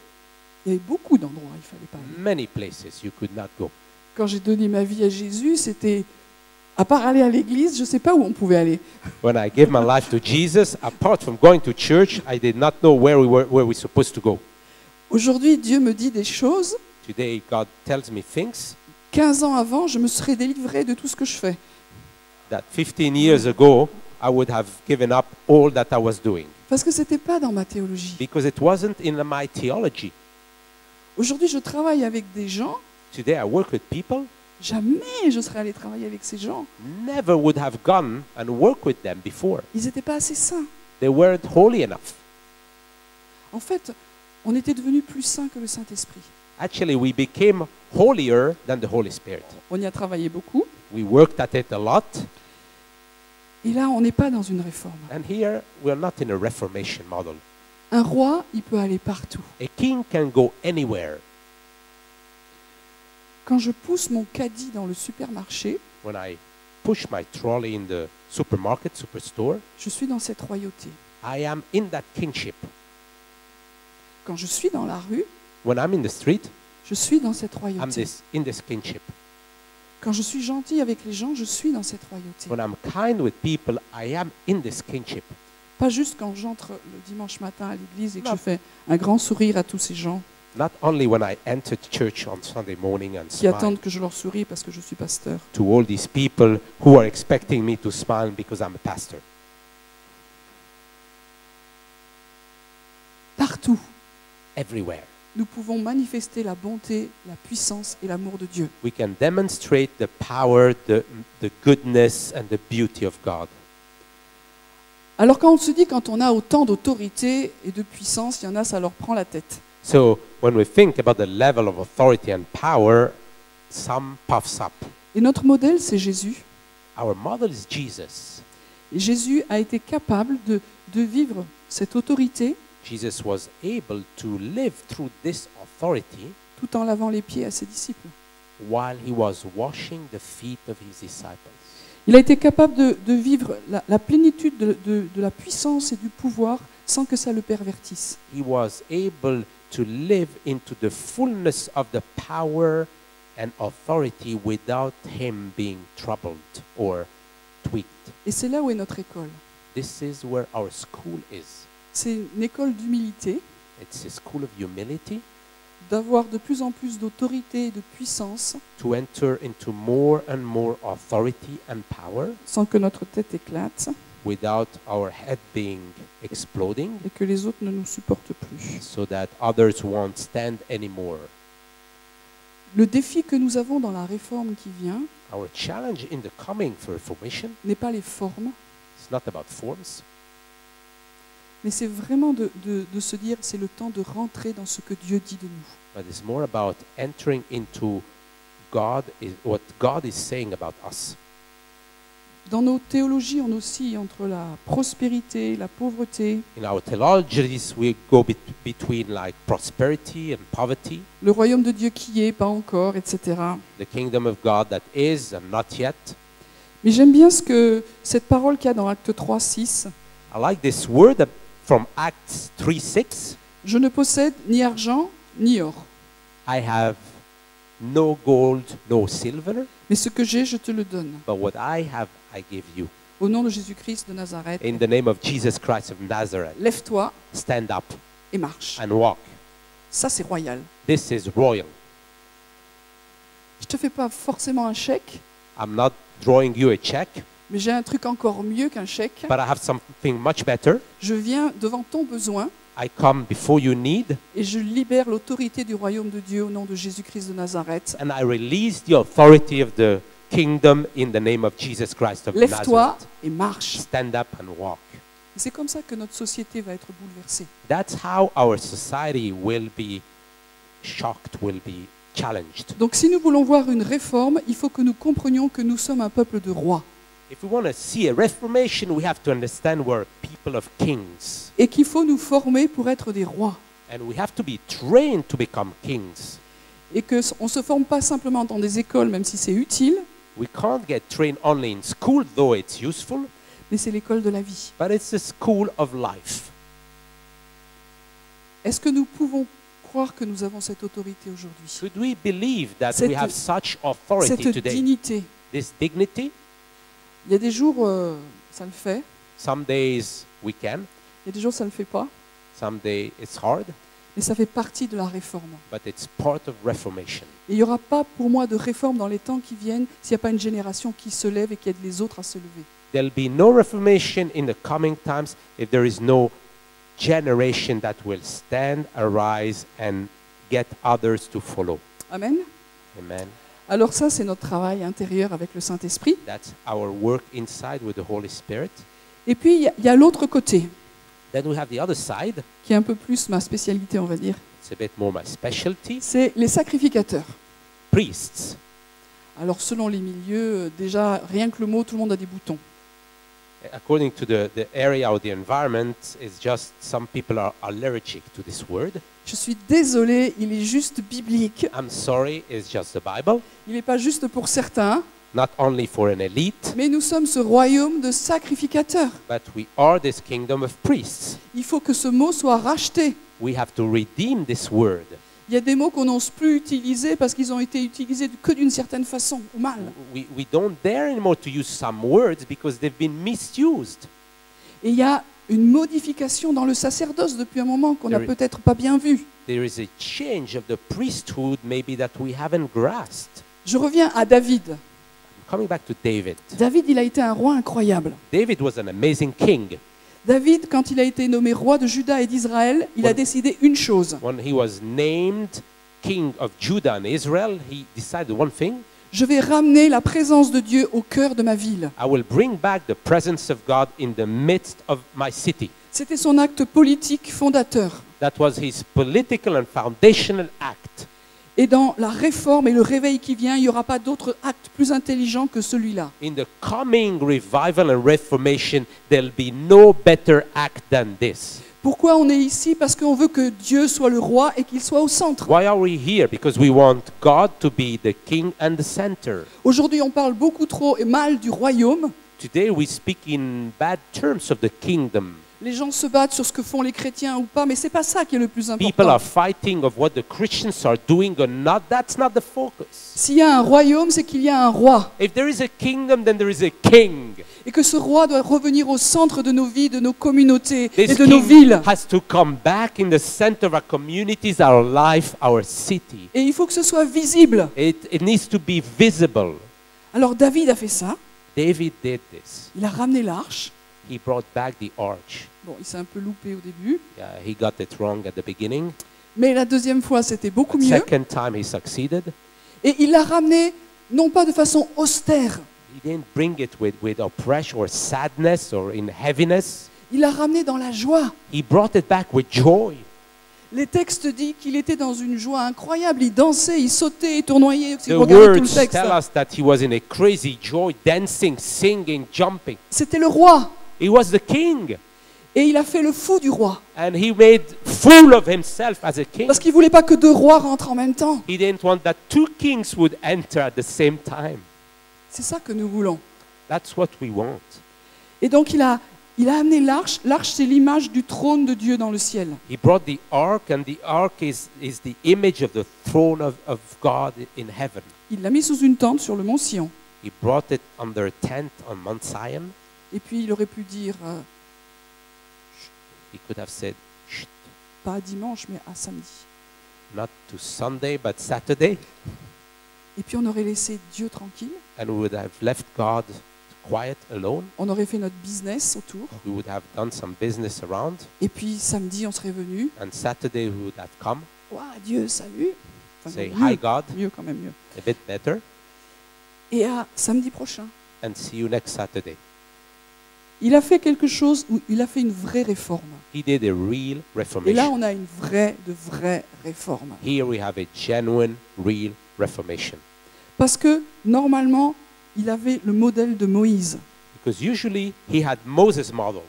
Il y avait beaucoup d'endroits, il fallait pas aller. Many places you could not go. Quand j'ai donné ma vie à Jésus, c'était, à part aller à l'église, je ne sais pas où on pouvait aller. When I gave my life to Jesus, apart from going to church, I did not know where we were supposed to go. Aujourd'hui, Dieu me dit des choses. Today, God tells me things 15 ans avant, je me serais délivrée de tout ce que je fais. that 15 years ago, I would have given up all that I was doing Parce que ce n'était pas dans ma théologie. because it wasn't in my theology. Aujourd'hui, je travaille avec des gens. Today, I work with people. Jamais je serais allée travailler avec ces gens. Never would have gone and worked with them before. Ils n'étaient pas assez saints. They weren't holy enough. En fait, on était devenus plus saints que le Saint-Esprit. Actually, we became holier than the Holy Spirit. On y a travaillé beaucoup. We worked at it a lot. Et là, on n'est pas dans une réforme. And here, we're not in a reformation model. Un roi, il peut aller partout. A king can go anywhere. Quand je pousse mon caddie dans le supermarché, When I push my trolley in the supermarket, superstore, je suis dans cette royauté. I am in that kingship. Quand je suis dans la rue, When I'm in the street, je suis dans cette I'm royauté. in this kingship. Quand je suis gentil avec les gens, je suis dans cette royauté. When I'm kind with people, I am in this kingship. Pas juste quand j'entre le dimanche matin à l'église et que Non. je fais un grand sourire à tous ces gens Not only when I enter church on Sunday morning and qui smile attendent que je leur sourie parce que je suis pasteur. to all these people who are expecting me to smile because I'm a pastor. Partout, Everywhere. nous pouvons manifester la bonté, la puissance et l'amour de Dieu. We can demonstrate the power, the goodness, and the beauty of God. Alors quand on se dit quand on a autant d'autorité et de puissance, il y en a, ça leur prend la tête. So when we think about the level of authority and power, some puffs up. Et notre modèle, c'est Jésus. Our model is Jesus. Et Jésus a été capable de vivre cette autorité Jesus was able to live through this authority tout en lavant les pieds à ses disciples. while he was washing the feet of his disciples. Il a été capable de vivre la plénitude de la puissance et du pouvoir sans que ça le pervertisse. He was able to live into the fullness of the power and authority without him being troubled or tweaked. Et c'est là où est notre école. This is where our school is. C'est une école d'humilité It's a school of humility d'avoir de plus en plus d'autorité et de puissance to enter into more and more authority and power sans que notre tête éclate without our head being exploding et que les autres ne nous supportent plus. so that others won't stand anymore. Le défi que nous avons dans la réforme qui vient Our challenge in the coming for Reformation n'est pas les formes, is not about forms, mais c'est vraiment de se dire c'est le temps de rentrer dans ce que Dieu dit de nous. but it's more about entering into what God is saying about us. Dans nos théologies, on oscille entre la prospérité, la pauvreté, In our theologies, we go between like prosperity and poverty, le royaume de Dieu qui est, pas encore, etc. the kingdom of God that is and not yet. Mais j'aime bien cette parole qu'il y a dans Actes 3, 6. I like this word from Acts 3:6. Je ne possède ni argent ni or, I have no gold, no silver, mais ce que j'ai, je te le donne. but what I have, I give you. Au nom de Jésus-Christ de Nazareth, In the name of Jesus Christ of Nazareth, lève-toi stand up et marche. and walk. Ça, c'est royal. This is royal. Je te fais pas forcément un chèque, I'm not drawing you a check, mais j'ai un truc encore mieux qu'un chèque. but I have something much better. Je viens devant ton besoin I come before you need, et je libère l'autorité du royaume de Dieu au nom de Jésus-Christ de Nazareth. and I release the authority of the kingdom in the name of Jesus Christ of Lève-toi Nazareth. et marche. Stand up and walk. Et c'est comme ça que notre société va être bouleversée. That's how our society will be shocked, will be challenged. Donc si nous voulons voir une réforme, il faut que nous comprenions que nous sommes un peuple de rois If we want to see a reformation, we have to understand we're people of kings. et qu'il faut nous former pour être des rois. And we have to be trained to become kings. Et qu'on ne se forme pas simplement dans des écoles, même si c'est utile, We can't get trained only in school, though it's useful, mais c'est l'école de la vie. but it's the school of life. Est-ce que nous pouvons croire que nous avons cette autorité aujourd'hui, Should we believe that Cette- we have such authority cette today? dignité? This dignity, Il y a des jours, ça le fait, some days we can, il y a des jours, ça ne le fait pas, some days it's hard, mais ça fait partie de la réforme. but it's part of reformation. Et il n'y aura pas pour moi de réforme dans les temps qui viennent s'il n'y a pas une génération qui se lève et qui aide les autres à se lever. There'll be no reformation in the coming times if there is no generation that will stand, arise, and get others to follow. Amen. Amen. Alors ça, c'est notre travail intérieur avec le Saint-Esprit. That's our work inside with the Holy Spirit. Et puis, il y a l'autre côté, Then we have the other side. qui est un peu plus ma spécialité, on va dire. It's a bit more my specialty. C'est les sacrificateurs. Priests. Alors, selon les milieux, déjà, rien que le mot, tout le monde a des boutons. According to the area or the environment, it's just some people are allergic to this word. Je suis désolée, il est juste biblique. I'm sorry, it's just the Bible. Il n'est pas juste pour certains, Not only for an elite, mais nous sommes ce royaume de sacrificateurs. but we are this kingdom of priests. Il faut que ce mot soit racheté. We have to redeem this word. Il y a des mots qu'on n'ose plus utiliser parce qu'ils ont été utilisés que d'une certaine façon, ou mal. We don't dare anymore to use some words because they've been misused. Et il y a une modification dans le sacerdoce depuis un moment qu'on n'a There is- peut-être pas bien vu. There is a change of the priesthood maybe that we haven't grasped. Je reviens à David. I'm coming back to David. David, il a été un roi incroyable. David was an amazing king. David, quand il a été nommé roi de Juda et d'Israël, il a Ouais. décidé une chose. When he was named king of Judah and Israel, he decided one thing: Je vais ramener la présence de Dieu au cœur de ma ville. I will bring back the presence of God in the midst of my city. C'était son acte politique fondateur. That was his political and foundational act. Et dans la réforme et le réveil qui vient, il n'y aura pas d'autre acte plus intelligent que celui-là. In the coming revival and reformation, there'll be no better act than this. Pourquoi on est ici? Parce qu'on veut que Dieu soit le roi et qu'il soit au centre. Why are we here? Because we want God to be the king and the center. Aujourd'hui, on parle beaucoup trop et mal du royaume. Today we speak in bad terms of the kingdom. Les gens se battent sur ce que font les chrétiens ou pas, mais c'est pas ça qui est le plus People important. are fighting of what the Christians are doing or not. That's not the focus. S'il y a un royaume, c'est qu'il y a un roi. If there is a kingdom, then there is a king. Et que ce roi doit revenir au centre de nos vies, de nos communautés et This de nos king villes. has to come back in the center of our communities, our life, our city. Et il faut que ce soit visible. It needs to be visible. Alors David a fait ça. David did this. Il a ramené l'arche. He brought back the arch. Bon, il s'est un peu loupé au début. Yeah, he got it wrong at the beginning. Mais la deuxième fois, c'était beaucoup mieux. Second time he succeeded. Et il l'a ramené, non pas de façon austère. He didn't bring it with oppression or sadness or in heaviness. Il l'a ramené dans la joie. He brought it back with joy. Les textes disent qu'il était dans une joie incroyable. Il dansait, il sautait, il tournoyait. Si The vous regardez tout le words texte, tell us that he was in a crazy joy, dancing, singing, jumping. c'était le roi. He was the king. Et il a fait le fou du roi. And he made fool of himself as a king. Parce qu'il ne voulait pas que deux rois rentrent en même temps. He didn't want that two kings would enter at the same time. C'est ça que nous voulons. That's what we want. Et donc il a amené l'arche. L'arche, c'est l'image du trône de Dieu dans le ciel. He brought the ark, and the ark is the image of the throne of God in heaven. Il l'a mis sous une tente sur le mont Sion. He brought it under a tent on Mount Zion. Et puis il aurait pu dire, He could have said, "Shh, pas à dimanche, mais à samedi. not to Sunday, but Saturday. Et puis on aurait laissé Dieu tranquille. And we would have left God quiet, alone. On aurait fait notre business autour. We would have done some business around. Et puis samedi, on serait venu. And Saturday we would have come, Ouah, Dieu, salut. Enfin, say mieux, hi God, mieux quand même, mieux. a bit better, Et à samedi prochain, and see you next Saturday. il a fait quelque chose où il a fait une vraie réforme. He did a real Et là, reformation. on a une vraie réforme. Here we have a genuine, real reformation. Parce que normalement, il avait le modèle de Moïse. Because usually he had Moses' model.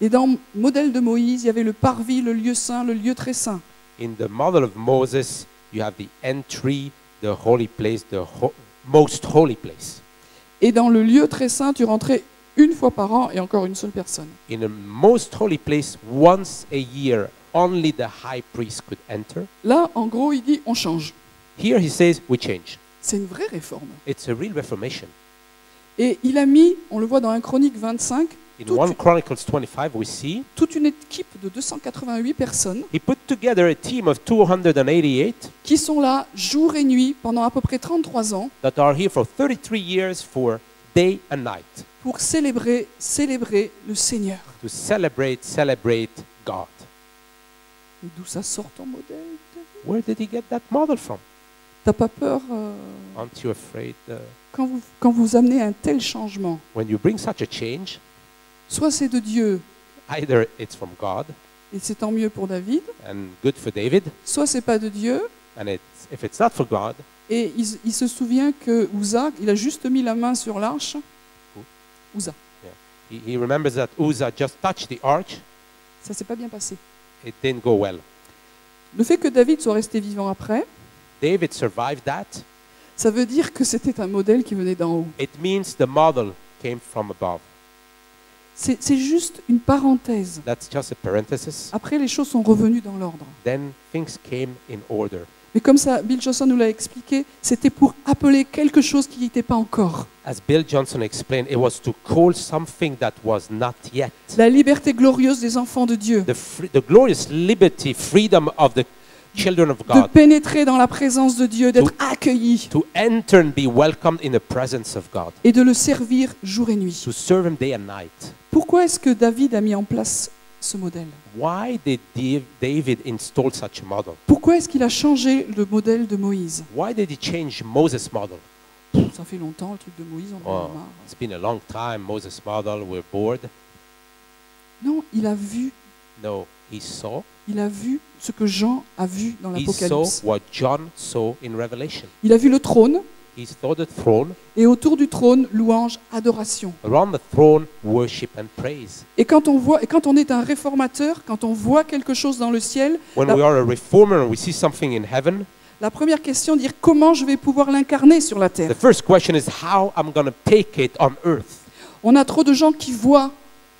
Et dans le modèle de Moïse, il y avait le parvis, le lieu saint, le lieu très saint. In the model of Moses, you have the entry, the holy place, the most holy place. Et dans le lieu très saint, tu rentrais une fois par an et encore une seule personne. In the most holy place, once a year, only the high priest could enter. Là, en gros, il dit on change. Here he says, we change. C'est une vraie réforme. It's a real reformation. Et il a mis, on le voit dans 1 Chronique 25, In toute, 1 Chronicles 25, we see toute une équipe de 288 personnes he put together a team of 288 qui sont là jour et nuit pendant à peu près 33 ans that are here for 33 years for day and night pour célébrer le Seigneur. to celebrate God. Et d'où ça sort ton modèle? Where did he get that model from? T'as pas peur Aren't you afraid quand vous amenez un tel changement? when you bring such a change, Soit c'est de Dieu, either it's from God et c'est tant mieux pour David, and good for David, soit c'est pas de Dieu, and if it's not for God, et il se souvient que Uza, il a juste mis la main sur l'arche. Uza, he remembers that Uzzah just touched the arch. ça s'est pas bien passé. It didn't go well. Le fait que David soit resté vivant après, David survived that. ça veut dire que c'était un modèle qui venait d'en haut. It means the model came from above. C'est juste une parenthèse. That's just a parenthesis. Après, les choses sont revenues dans l'ordre. Then things came in order. Mais comme ça, Bill Johnson nous l'a expliqué, c'était pour appeler quelque chose qui n'était pas encore. As Bill Johnson explained, it was to call something that was not yet. La liberté glorieuse des enfants de Dieu. The glorious liberty, freedom of the children of De God. pénétrer dans la présence de Dieu, d'être accueillis To enter and be welcomed in the presence of God. et de le servir jour et nuit. To serve Him day and night. Pourquoi est-ce que David a mis en place ce modèle? Why did David install such a model? Pourquoi est-ce qu'il a changé le modèle de Moïse? Why did he change Moses' model? Ça fait longtemps, le truc de Moïse, on en a Oh, marre. it's been a long time, Moses' model, we're bored. Non, il a vu No, he saw ce que Jean a vu dans He saw l'Apocalypse. what John saw in Revelation. Il a vu le trône, He saw the throne. et autour du trône, louange, adoration. Around the throne, worship and praise. Et quand on est un réformateur, quand on voit quelque chose dans le ciel, When La- we are a reformer and we see something in heaven, la première question, dire comment je vais pouvoir l'incarner sur la the terre. first question is how I'm going to take it on earth. On a trop de gens qui voient,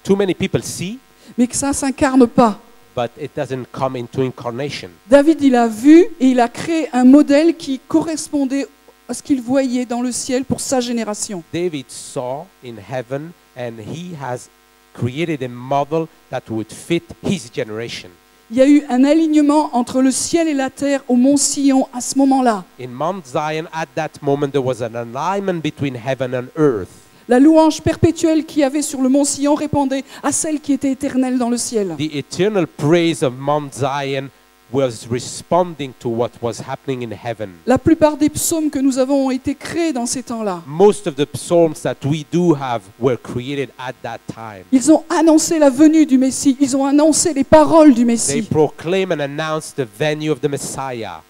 Too many people see, mais que ça ne s'incarne pas. but it doesn't come into incarnation. David, il a vu et il a créé un modèle qui correspondait ce qu'il voyait dans le ciel pour sa génération. David saw in heaven, and he has created a model that would fit his generation. Il y a eu un alignement entre le ciel et la terre au mont Sion à ce moment-là. In Mount Zion, at that moment, there was an alignment between heaven and earth. La louange perpétuelle qu'il y avait sur le mont Sion répondait à celle qui était éternelle dans le ciel. The eternal praise of Mount Zion was responding to what was happening in heaven. La plupart des psaumes que nous avons ont été créés dans ces temps-là. Most of the psalms that we do have were created at that time. Ils ont annoncé la venue du Messie. Ils ont annoncé les paroles du They Messie. proclaim and announce the venue of the Messiah.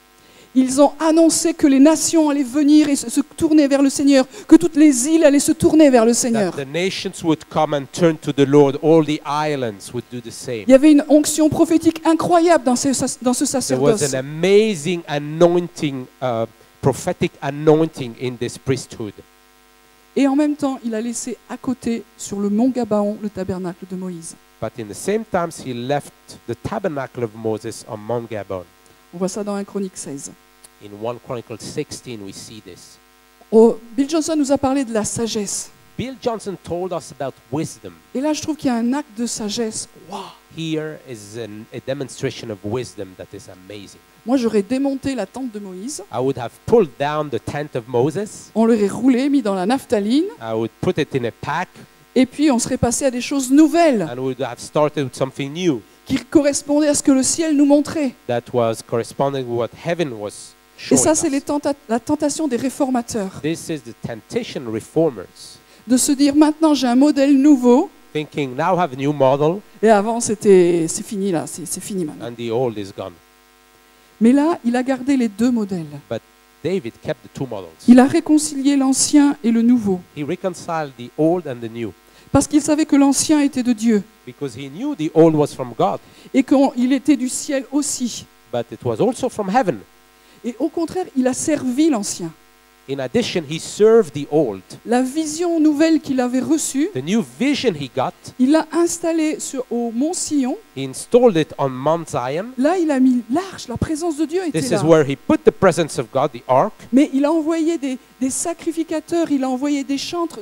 Ils ont annoncé que les nations allaient venir et se tourner vers le Seigneur, que toutes les îles allaient se tourner vers le Seigneur. That the nations would come and turn to the Lord. All the islands would do the same. Il y avait une onction prophétique incroyable dans ce There was sacerdoce. an amazing anointing, prophetic anointing in this priesthood. Et en même temps, il a laissé à côté, sur le mont Gabaon, le tabernacle de Moïse. But in the same time, he left the tabernacle of Moses on Mount Gabon. On voit ça dans 1 Chronique 16. In 1 Chronicles 16, we see this. Oh, Bill Johnson nous a parlé de la sagesse. Bill Johnson told us about wisdom. Et là, je trouve qu'il y a un acte de sagesse. Wow. Here is a demonstration of wisdom that is amazing. Moi, j'aurais démonté la tente de Moïse. I would have pulled down the tent of Moses. On l'aurait roulé, mis dans la naphtaline. I would put it in a pack, Et puis, on serait passé à des choses nouvelles and we would have started with something new qui correspondaient à ce que le ciel nous montrait. that was corresponding with what heaven was Et showing ça, c'est us. la tentation des réformateurs. This is the temptation of reformers, De se dire, maintenant, j'ai un modèle nouveau. thinking now I have a new model Et avant, c'est fini là, c'est fini maintenant. and the old is gone. Mais là, il a gardé les deux modèles. But David kept the two models. Il a réconcilié l'ancien et le nouveau. He reconciled the old and the new Parce qu'il savait que l'ancien était de Dieu. because he knew the old was from God, Et qu'il était du ciel aussi. but it was also from heaven. Et au contraire, il a servi l'ancien. In addition, he served the old. La vision nouvelle qu'il avait reçue, The new vision he got, il l'a installée au mont Sion. he installed it on Mount Zion. Là, il a mis l'arche, la présence de Dieu était This là. is where he put the presence of God, the ark. Mais il a envoyé des sacrificateurs, il a envoyé des chantres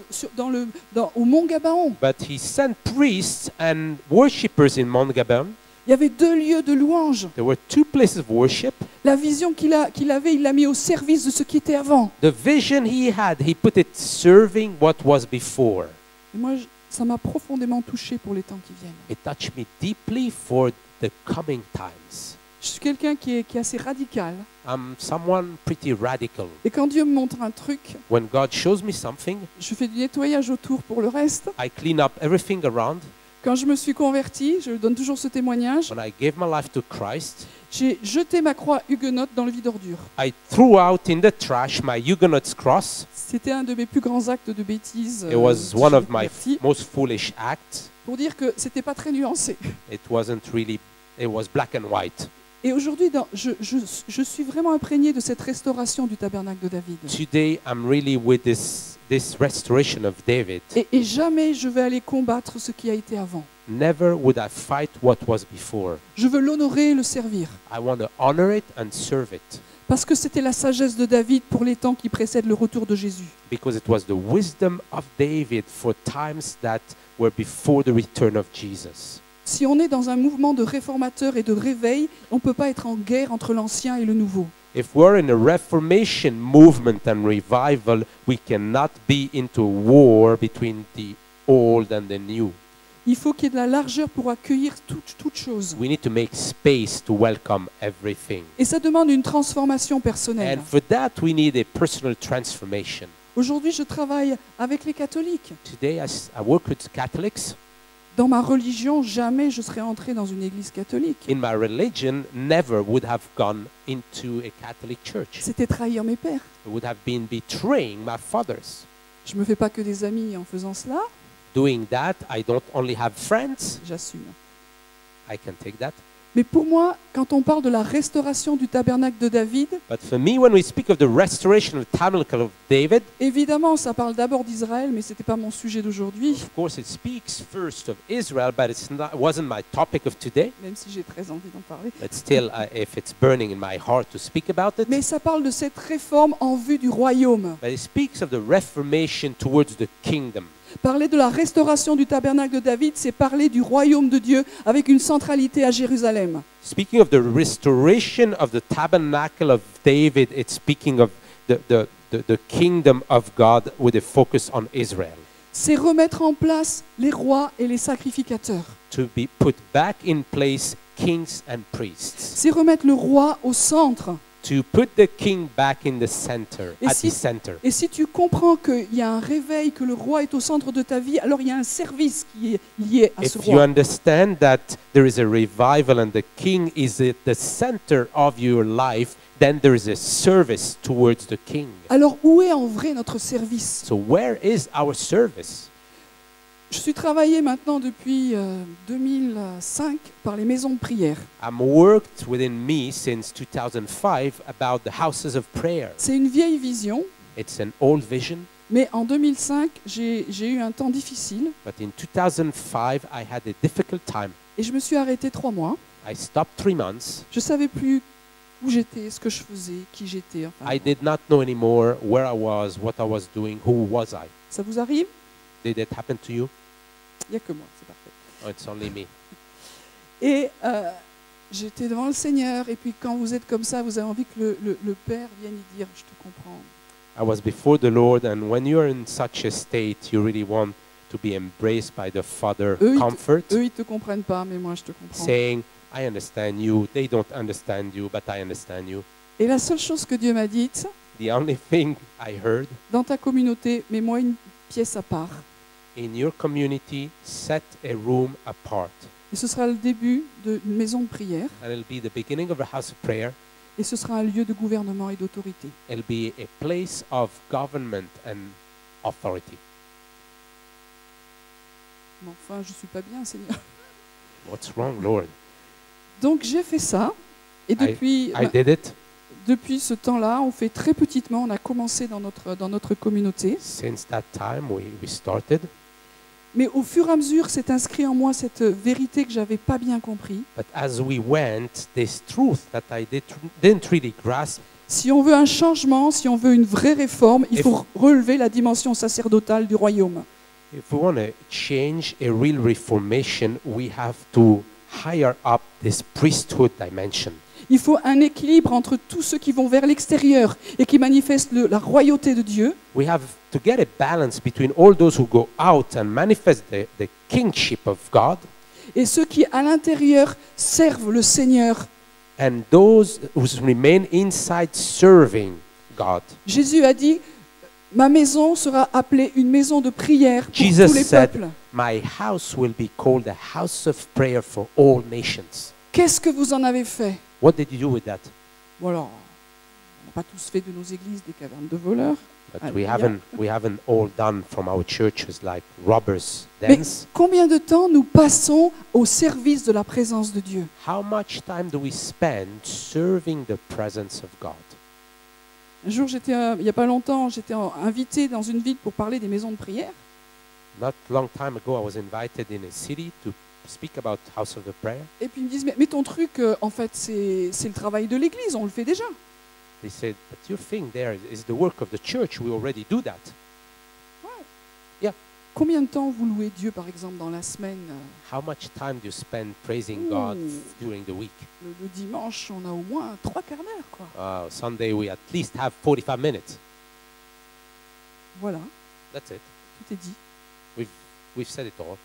au mont Gabaon. But he sent priests and worshippers in Mount Gabon. Il y avait deux lieux de louange. There were two places of worship. La vision qu'il avait, il l'a mis au service de ce qui était avant. The vision he had, he put it serving what was before. Et moi, ça m'a profondément touché pour les temps qui viennent. It touched me deeply for the coming times. Je suis quelqu'un qui est assez radical. I'm someone pretty radical. Et quand Dieu me montre un truc, When God shows me something, je fais du nettoyage autour pour le reste. I clean up everything around. Quand je me suis convertie, je donne toujours ce témoignage, When I gave my life to Christ, j'ai jeté ma croix huguenote dans le vide ordure. I threw out in the trash my Huguenot's cross. C'était un de mes plus grands actes de bêtise. It was one of my converti, most foolish acts. pour dire que c'était pas très nuancé. It wasn't really, it was black and white. Et aujourd'hui, je suis vraiment imprégné de cette restauration du tabernacle de David. Today, I'm really with this restoration of David. Et jamais je vais aller combattre ce qui a été avant. Never would I fight what was before. Je veux l'honorer et le servir. I want to honor it and serve it Parce que c'était la sagesse de David pour les temps qui précèdent le retour de Jésus. because it was the wisdom of David for times that were before the return of Jesus. Si on est dans un mouvement de réformateur et de réveil, on ne peut pas être en guerre entre l'ancien et le nouveau. If we're in a Reformation movement and revival, we cannot be into a war between the old and the new. Il faut qu'il y ait de la largeur pour accueillir toute chose. We need to make space to welcome everything. Et ça demande une transformation personnelle. And for that, we need a personal transformation. Aujourd'hui, je travaille avec les catholiques. Today, I work with Catholics. Dans ma religion, jamais je serais entré dans une église catholique. In my religion, never would have gone into a Catholic church. C'était trahir mes pères. It would have been betraying my fathers. Je ne me fais pas que des amis en faisant cela, Doing that, I don't only have friends, j'assume. I can take that, Mais pour moi, quand on parle de la restauration du tabernacle de David, But for me, when we speak of the restoration of the tabernacle of David, évidemment, ça parle d'abord d'Israël, mais ce n'était pas mon sujet d'aujourd'hui, of course, it speaks first of Israel, but it wasn't my topic of today. même si j'ai très envie d'en parler. But still, if it's burning in my heart to speak about it, Mais ça parle de cette réforme en vue du royaume. but it speaks of the reformation towards the kingdom. Parler de la restauration du tabernacle de David, c'est parler du royaume de Dieu avec une centralité à Jérusalem. Speaking of the restoration of the tabernacle of David, it's speaking of the kingdom of God with a focus on Israel. C'est remettre en place les rois et les sacrificateurs. To be put back in place kings and priests. C'est remettre le roi au centre. To put the king back in the center, Et at si- the center. Et si tu comprends qu'il y a un réveil, que le roi est au centre de ta vie, alors il y a un service qui est lié à ce If you roi. understand that there is a revival and the king is at the center of your life, then there is a service towards the king. Alors où est en vrai notre service? So where is our service? Je suis travaillé maintenant depuis 2005 par les maisons de prière. I'm worked within me since 2005 about the houses of prayer. C'est une vieille vision, It's an old vision, mais en 2005, j'ai eu un temps difficile but in 2005 I had a difficult time. et je me suis arrêtée 3 mois. I stopped 3 months. Je ne savais plus où j'étais, ce que je faisais, qui j'étais. Enfin, I did not know anymore where I was, what I was doing, who was I. ça vous arrive? Did it happen to you? Il n'y a que moi, c'est parfait. Oh, it's only me. Et j'étais devant le Seigneur, et puis quand vous êtes comme ça, vous avez envie que le Père vienne y dire, je te comprends. I was before the Lord, and when you're in such a state, you really want to be embraced by the Father Eux, comfort, Eux, ils ne te comprennent pas, mais moi, je te comprends. saying, I understand you. They don't understand you, but I understand you. Et la seule chose que Dieu m'a dite, The only thing I heard, dans ta communauté, mets-moi une pièce à part. in your community, set a room apart. Et ce sera le début d'une maison de prière, And it'll be the beginning of a house of prayer. et ce sera un lieu de gouvernement et d'autorité. It'll be a place of government and authority. Mais enfin, je ne suis pas bien, Seigneur. What's wrong, Lord? Donc j'ai fait ça, et depuis, I did it. depuis ce temps-là, on fait très petitement, on a commencé dans notre communauté, Since that time, we started. mais au fur et à mesure, s'est inscrit en moi cette vérité que j'avais pas bien compris. But as we went, this truth that I didn't really grasp, Si on veut un changement, si on veut une vraie réforme, il If- faut relever la dimension sacerdotale du royaume. if we want to change a real reformation, we have to higher up this priesthood dimension. Il faut un équilibre entre tous ceux qui vont vers l'extérieur et qui manifestent la royauté de Dieu, We have to get a balance between all those who go out and manifest the kingship of God et ceux qui, à l'intérieur, servent le Seigneur. and those who remain inside serving God. Jésus a dit, ma maison sera appelée une maison de prière pour Jesus tous les said, peuples. My house will be called a house of prayer for all nations. Qu'est-ce que vous en avez fait? What did you do with that? Bon alors, on n'a pas tous fait de nos églises des cavernes de voleurs. But Hallelujah. we haven't all done from our churches like robbers' Mais dens. combien de temps nous passons au service de la présence de Dieu? How much time do we spend serving the presence of God? Un jour, il n'y a pas longtemps, j'étais invité dans une ville pour parler des maisons de prière. Not long time ago, I was invited in a city to speak about house of the prayer. Et puis ils me disent, mais ton truc, en fait, c'est le travail de l'église, on le fait déjà. They said, but your thing there is the work of the church. We already do that. Combien de temps vous louez Dieu, par exemple, dans la semaine? How much time do you spend praising Ooh. God during the week? Le dimanche, on a au moins 3 quarts d'heure, quoi. Sunday, we at least have 45 minutes. Voilà, That's it. tout est dit. We've said it all.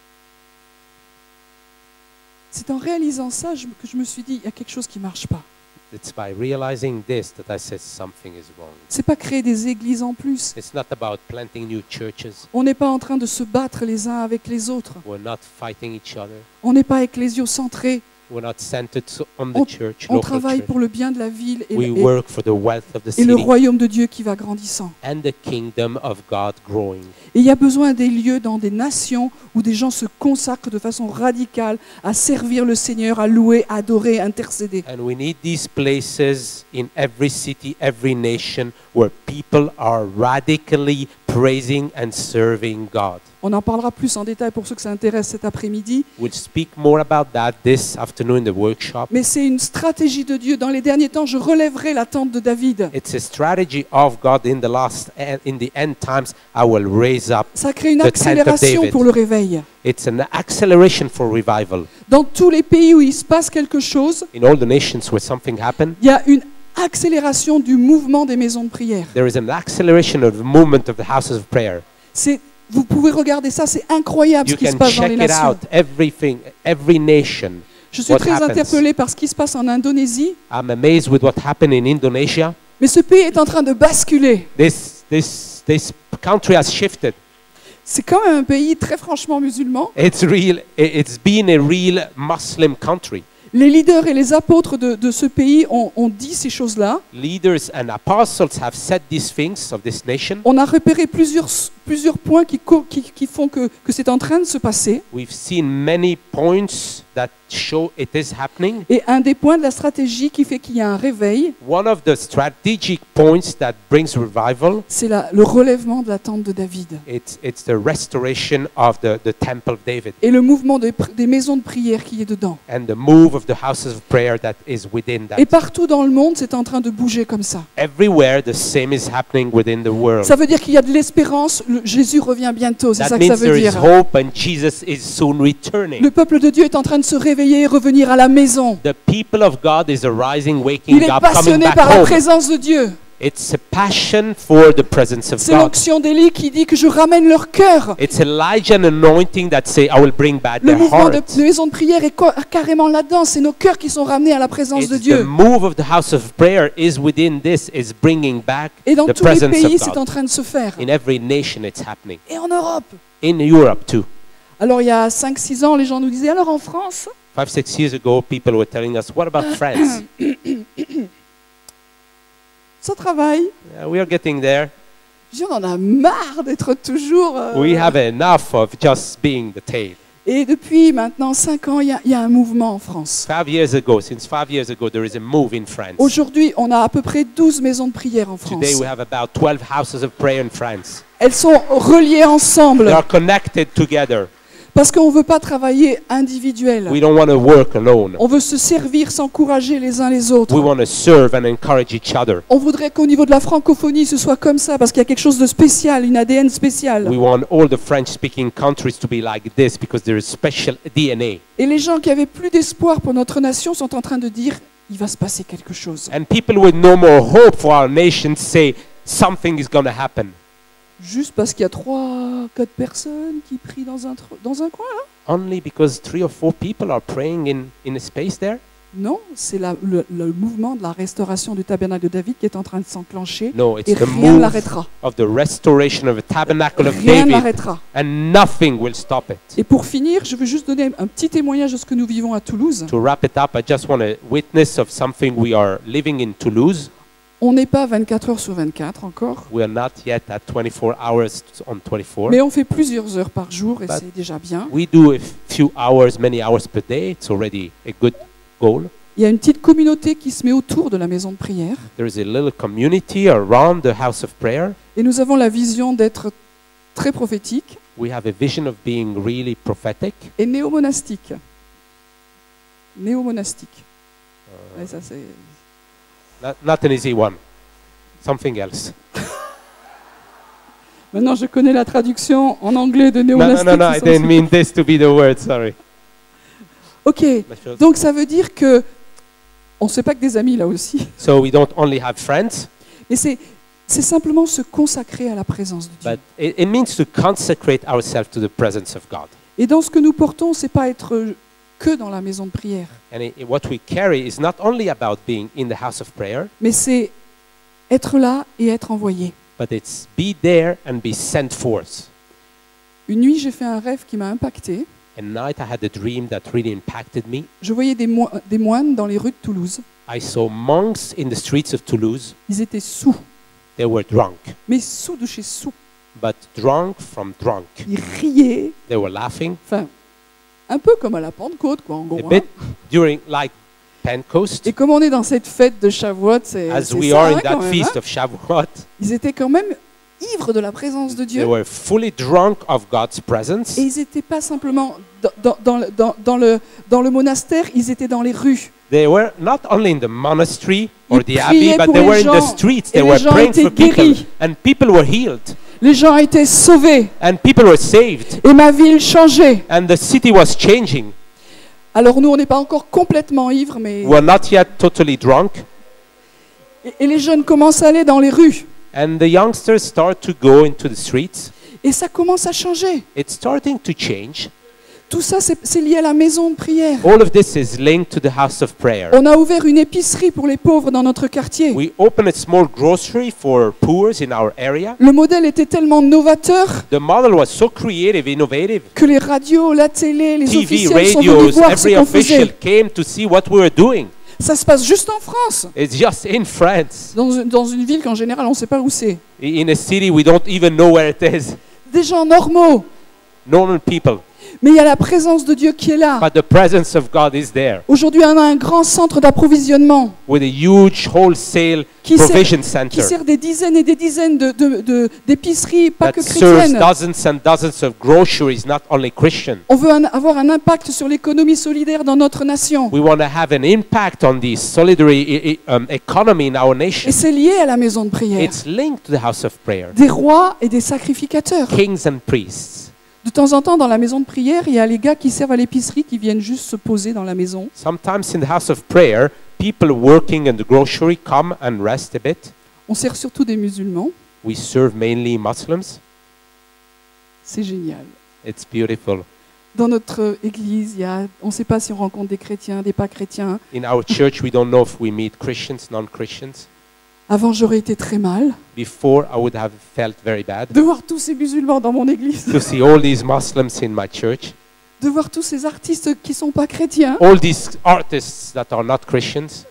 C'est en réalisant ça que je me suis dit, il y a quelque chose qui ne marche pas. It's by realizing this that I said something is wrong. C'est pas créer des églises en plus. It's not about planting new churches. On n'est pas en train de se battre les uns avec les autres. We're not fighting each other. On n'est pas ecclésiocentré. We're not centered on the On- church, On local travaille church. pour le bien de la ville We work for the wealth of the et le city royaume de Dieu qui va grandissant. and the kingdom of God growing. Et il y a besoin des lieux dans des nations où des gens se consacrent de façon radicale à servir le Seigneur, à louer, à adorer, à intercéder. And we need these places in every city, every nation, where people are radically praising and serving God. On en parlera plus en détail pour ceux que ça intéresse cet après-midi. We'll speak more about that this afternoon in the workshop. Mais c'est une stratégie de Dieu. Dans les derniers temps, je relèverai la tente de David. It's a strategy of God in the end times. I will raise up. Ça crée une The tent of accélération David. pour le réveil. It's an acceleration for revival. Dans tous les pays où il se passe quelque chose, In all the nations where something happened, il y a une accélération du mouvement des maisons de prière. there is an acceleration of the movement of the houses of prayer. Vous pouvez regarder ça, c'est incroyable ce You qui se can passe dans les check it nations. out. Everything, every nation. Je suis What très happens? interpellée par ce qui se passe en Indonésie, I'm amazed with what happened in Indonesia. mais ce pays est en train de basculer. This country has shifted. C'est quand même un pays très franchement musulman. It's been a real Muslim country. Les leaders et les apôtres de ce pays ont dit ces choses-là. Leaders and apostles have said these things of this nation. On a repéré plusieurs points qui font que c'est en train de se passer. We've seen many points that show it is happening. Et un des points de la stratégie qui fait qu'il y a un réveil, One of the strategic points that brings revival, c'est le relèvement de la tente de David it's the restoration of the temple of David et le mouvement des maisons de prière qui est dedans. and the move of the houses of prayer that is within that. Et partout dans le monde, c'est en train de bouger comme ça. Everywhere the same is happening within the world. Ça veut dire qu'il y a de l'espérance. Jésus revient bientôt, c'est That ça que ça means veut there is dire. hope and Jesus is soon returning. Le peuple de Dieu est en train de se réveiller et revenir à la maison. The people of God is arising, waking Il est up, coming passionné back par la home. présence de Dieu. It's a passion for the presence of C'est God. l'onction d'Élie qui dit que je ramène leur cœur. It's Elijah and anointing that say, I will bring back Le their mouvement de heart. maison de prière est carrément là-dedans. C'est nos cœurs qui sont ramenés à la présence de It's the Dieu. move of the house of prayer is within this, is bringing back Et dans the tous les presence pays, of c'est en God. train de se faire. In every nation it's happening. Et en Europe. In Europe too. Alors il y a 5-6 ans, les gens nous disaient, alors en France, 5-6 years ago, people were telling us, what about France? ça travaille. Yeah, we are getting there. Je dis, on en a marre d'être toujours... We have enough of just being the tail. Et depuis maintenant 5 ans, il y a un mouvement en France. 5 years ago, since 5 years ago, there is a move in France. Aujourd'hui, on a à peu près 12 maisons de prière en France. Today we have about 12 houses of prayer in France. Elles sont reliées ensemble They are connected together. parce qu'on ne veut pas travailler individuel. We don't want to work alone. On veut se servir, s'encourager les uns les autres. We want to serve and encourage each other. On voudrait qu'au niveau de la francophonie, ce soit comme ça parce qu'il y a quelque chose de spécial, une ADN spéciale. We want all the French-speaking countries to be like this because there is special DNA. Et les gens qui avaient plus d'espoir pour notre nation sont en train de dire il va se passer quelque chose. And people with no more hope for our nation say something is going to happen. Juste parce qu'il y a 3-4 personnes qui prient dans un coin là? Only because 3 or 4 people are praying in a space there? Non, c'est le mouvement de la restauration du tabernacle de David qui est en train de s'enclencher No, et it's the rien ne move l'arrêtera. of the restoration of the tabernacle of Rien ne David, l'arrêtera. and nothing will stop it. Et pour finir, je veux juste donner un petit témoignage de ce que nous vivons à Toulouse. To wrap it up, I just want to witness of something we are living in Toulouse. On n'est pas 24 heures sur 24 encore, We are not yet at 24 hours on 24. mais on fait plusieurs heures par jour et But- c'est déjà bien. We do a few hours, many hours per day. It's already a good goal. Il y a une petite communauté qui se met autour de la maison de prière There is a little community around the house of prayer. et nous avons la vision d'être très prophétique We have a vision of being really prophetic. et néo-monastique. Néo-monastique. Ouais, ça c'est... Not an easy one. Something else. Maintenant, je connais la traduction en anglais de No, néo-monastique. no, no, I qui sont didn't aussi- mean this to be the word, sorry. Ok, donc ça veut dire que on ne sait pas que des amis là aussi, So we don't only have friends, mais c'est simplement se consacrer à la présence de Dieu. but it means to consecrate ourselves to the presence of God. Et dans ce que nous portons, c'est pas être que dans la maison de prière, And what we carry is not only about being in the house of prayer, mais c'est être là et être envoyé. but it's be there and be sent forth. Une nuit, j'ai fait un rêve qui m'a impacté. At night, I had a dream that really impacted me. Je voyais des moines dans les rues de Toulouse. I saw monks in the streets of Toulouse. Ils étaient sous, They were drunk, mais sous de chez sous. but drunk from drunk. Ils riaient, They were laughing enfin, un peu comme à la Pentecôte, quoi, en gros. a bit during like Pentecost, Et comme on est dans cette fête de Shavuot, c'est as c'est we ça, are in hein, quand that même, feast hein. of Shavuot. Ils étaient quand même ivres de la présence de They Dieu. were fully drunk of God's presence. Et ils n'étaient pas simplement dans le monastère, ils étaient dans les rues. They were not only in the monastery or Ils the priaient abbey, but pour they les were in the gens, streets. et They les were gens praying étaient for people, guéris. and people were healed, Les gens étaient sauvés and people were saved, et ma ville changeait. and the city was changing. Alors nous, on n'est pas encore complètement ivres, mais We're not yet totally drunk, et les jeunes commencent à aller dans les rues. and the youngsters start to go into the streets. Et ça commence à changer. It's starting to change. Tout ça, c'est lié à la maison de prière. All of this is linked to the house of prayer. On a ouvert une épicerie pour les pauvres dans notre quartier. We opened a small grocery for poor in our area. Le modèle était tellement novateur The model was so creative, innovative. que les radios, la télé, les TV, officiels sont venus radios, voir ce every qu'on faisait. official came to see what we were doing. Ça se passe juste en France, It's just in France. dans une ville qu'en général on ne sait pas où c'est. In a city we don't even know where it is. Des gens normaux, Normal people. mais il y a la présence de Dieu qui est là. But the presence of God is there Aujourd'hui, on a un grand centre d'approvisionnement with a huge wholesale qui provision sert, qui center sert des dizaines et des dizaines d'épiceries, pas that que serves chrétiennes. dozens and dozens of groceries, not only Christian. On veut avoir un impact sur l'économie solidaire dans notre nation. We want to have an impact on the solidarity economy in our Et nation. c'est lié à la maison de prière. It's linked to the house of prayer. Des rois et des sacrificateurs. Kings and priests. De temps en temps, dans la maison de prière, il y a les gars qui servent à l'épicerie qui viennent juste se poser dans la maison. Sometimes in the house of prayer, people working in the grocery come and rest a bit. On sert surtout des musulmans. We serve mainly Muslims. C'est génial. It's beautiful. Dans notre église, on ne sait pas si on rencontre des chrétiens, des pas chrétiens. In our church, we don't know if we meet Christians, non-Christians. Avant, j'aurais été très mal Before, I would have felt very bad de voir tous ces musulmans dans mon église, to see all these Muslims in my church, de voir tous ces artistes qui ne sont pas chrétiens. all these artists that are not Christians.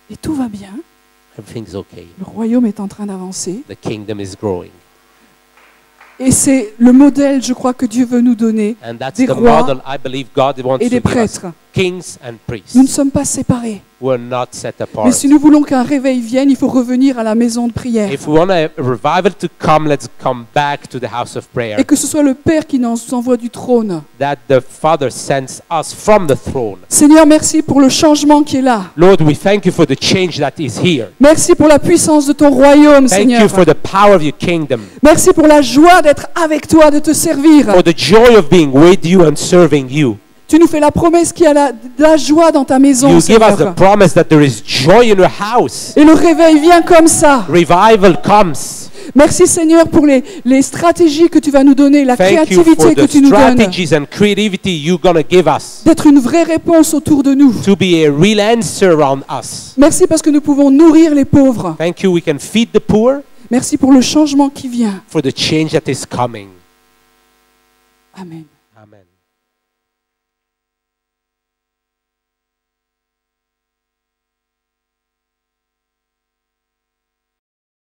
Et tout va bien. Everything's okay. Le royaume est en train d'avancer. The kingdom is growing. Et c'est le modèle, je crois, que Dieu veut nous donner, And that's des the rois model I believe God wants et to des give us. prêtres. Kings and priests. Nous ne sommes pas séparés. We're not set apart. Mais si nous voulons qu'un réveil vienne, il faut revenir à la maison de prière. If we want a revival to come, let's come back to the house of prayer. Et que ce soit le Père qui nous envoie du trône. That the Father sends us from the throne. Seigneur, merci pour le changement qui est là. Lord, we thank you for the change that is here. Merci pour la puissance de ton royaume, Thank Seigneur. you for the power of your kingdom. Merci pour la joie d'être avec toi, de te servir. For the joy of being with you and serving you. Tu nous fais la promesse qu'il y a la joie dans ta maison, You give us the Seigneur. promise that there is joy in your house. Et le réveil vient comme ça. Revival comes. Merci, Seigneur, pour les stratégies que tu vas nous donner, la Thank you créativité for que the tu nous donnes. strategies and creativity you're going to give us D'être une vraie réponse autour de nous. to be a real answer around us. Merci parce que nous pouvons nourrir les pauvres. Thank you, we can feed the poor Merci pour le changement qui vient. for the change that is coming. Amen. Amen.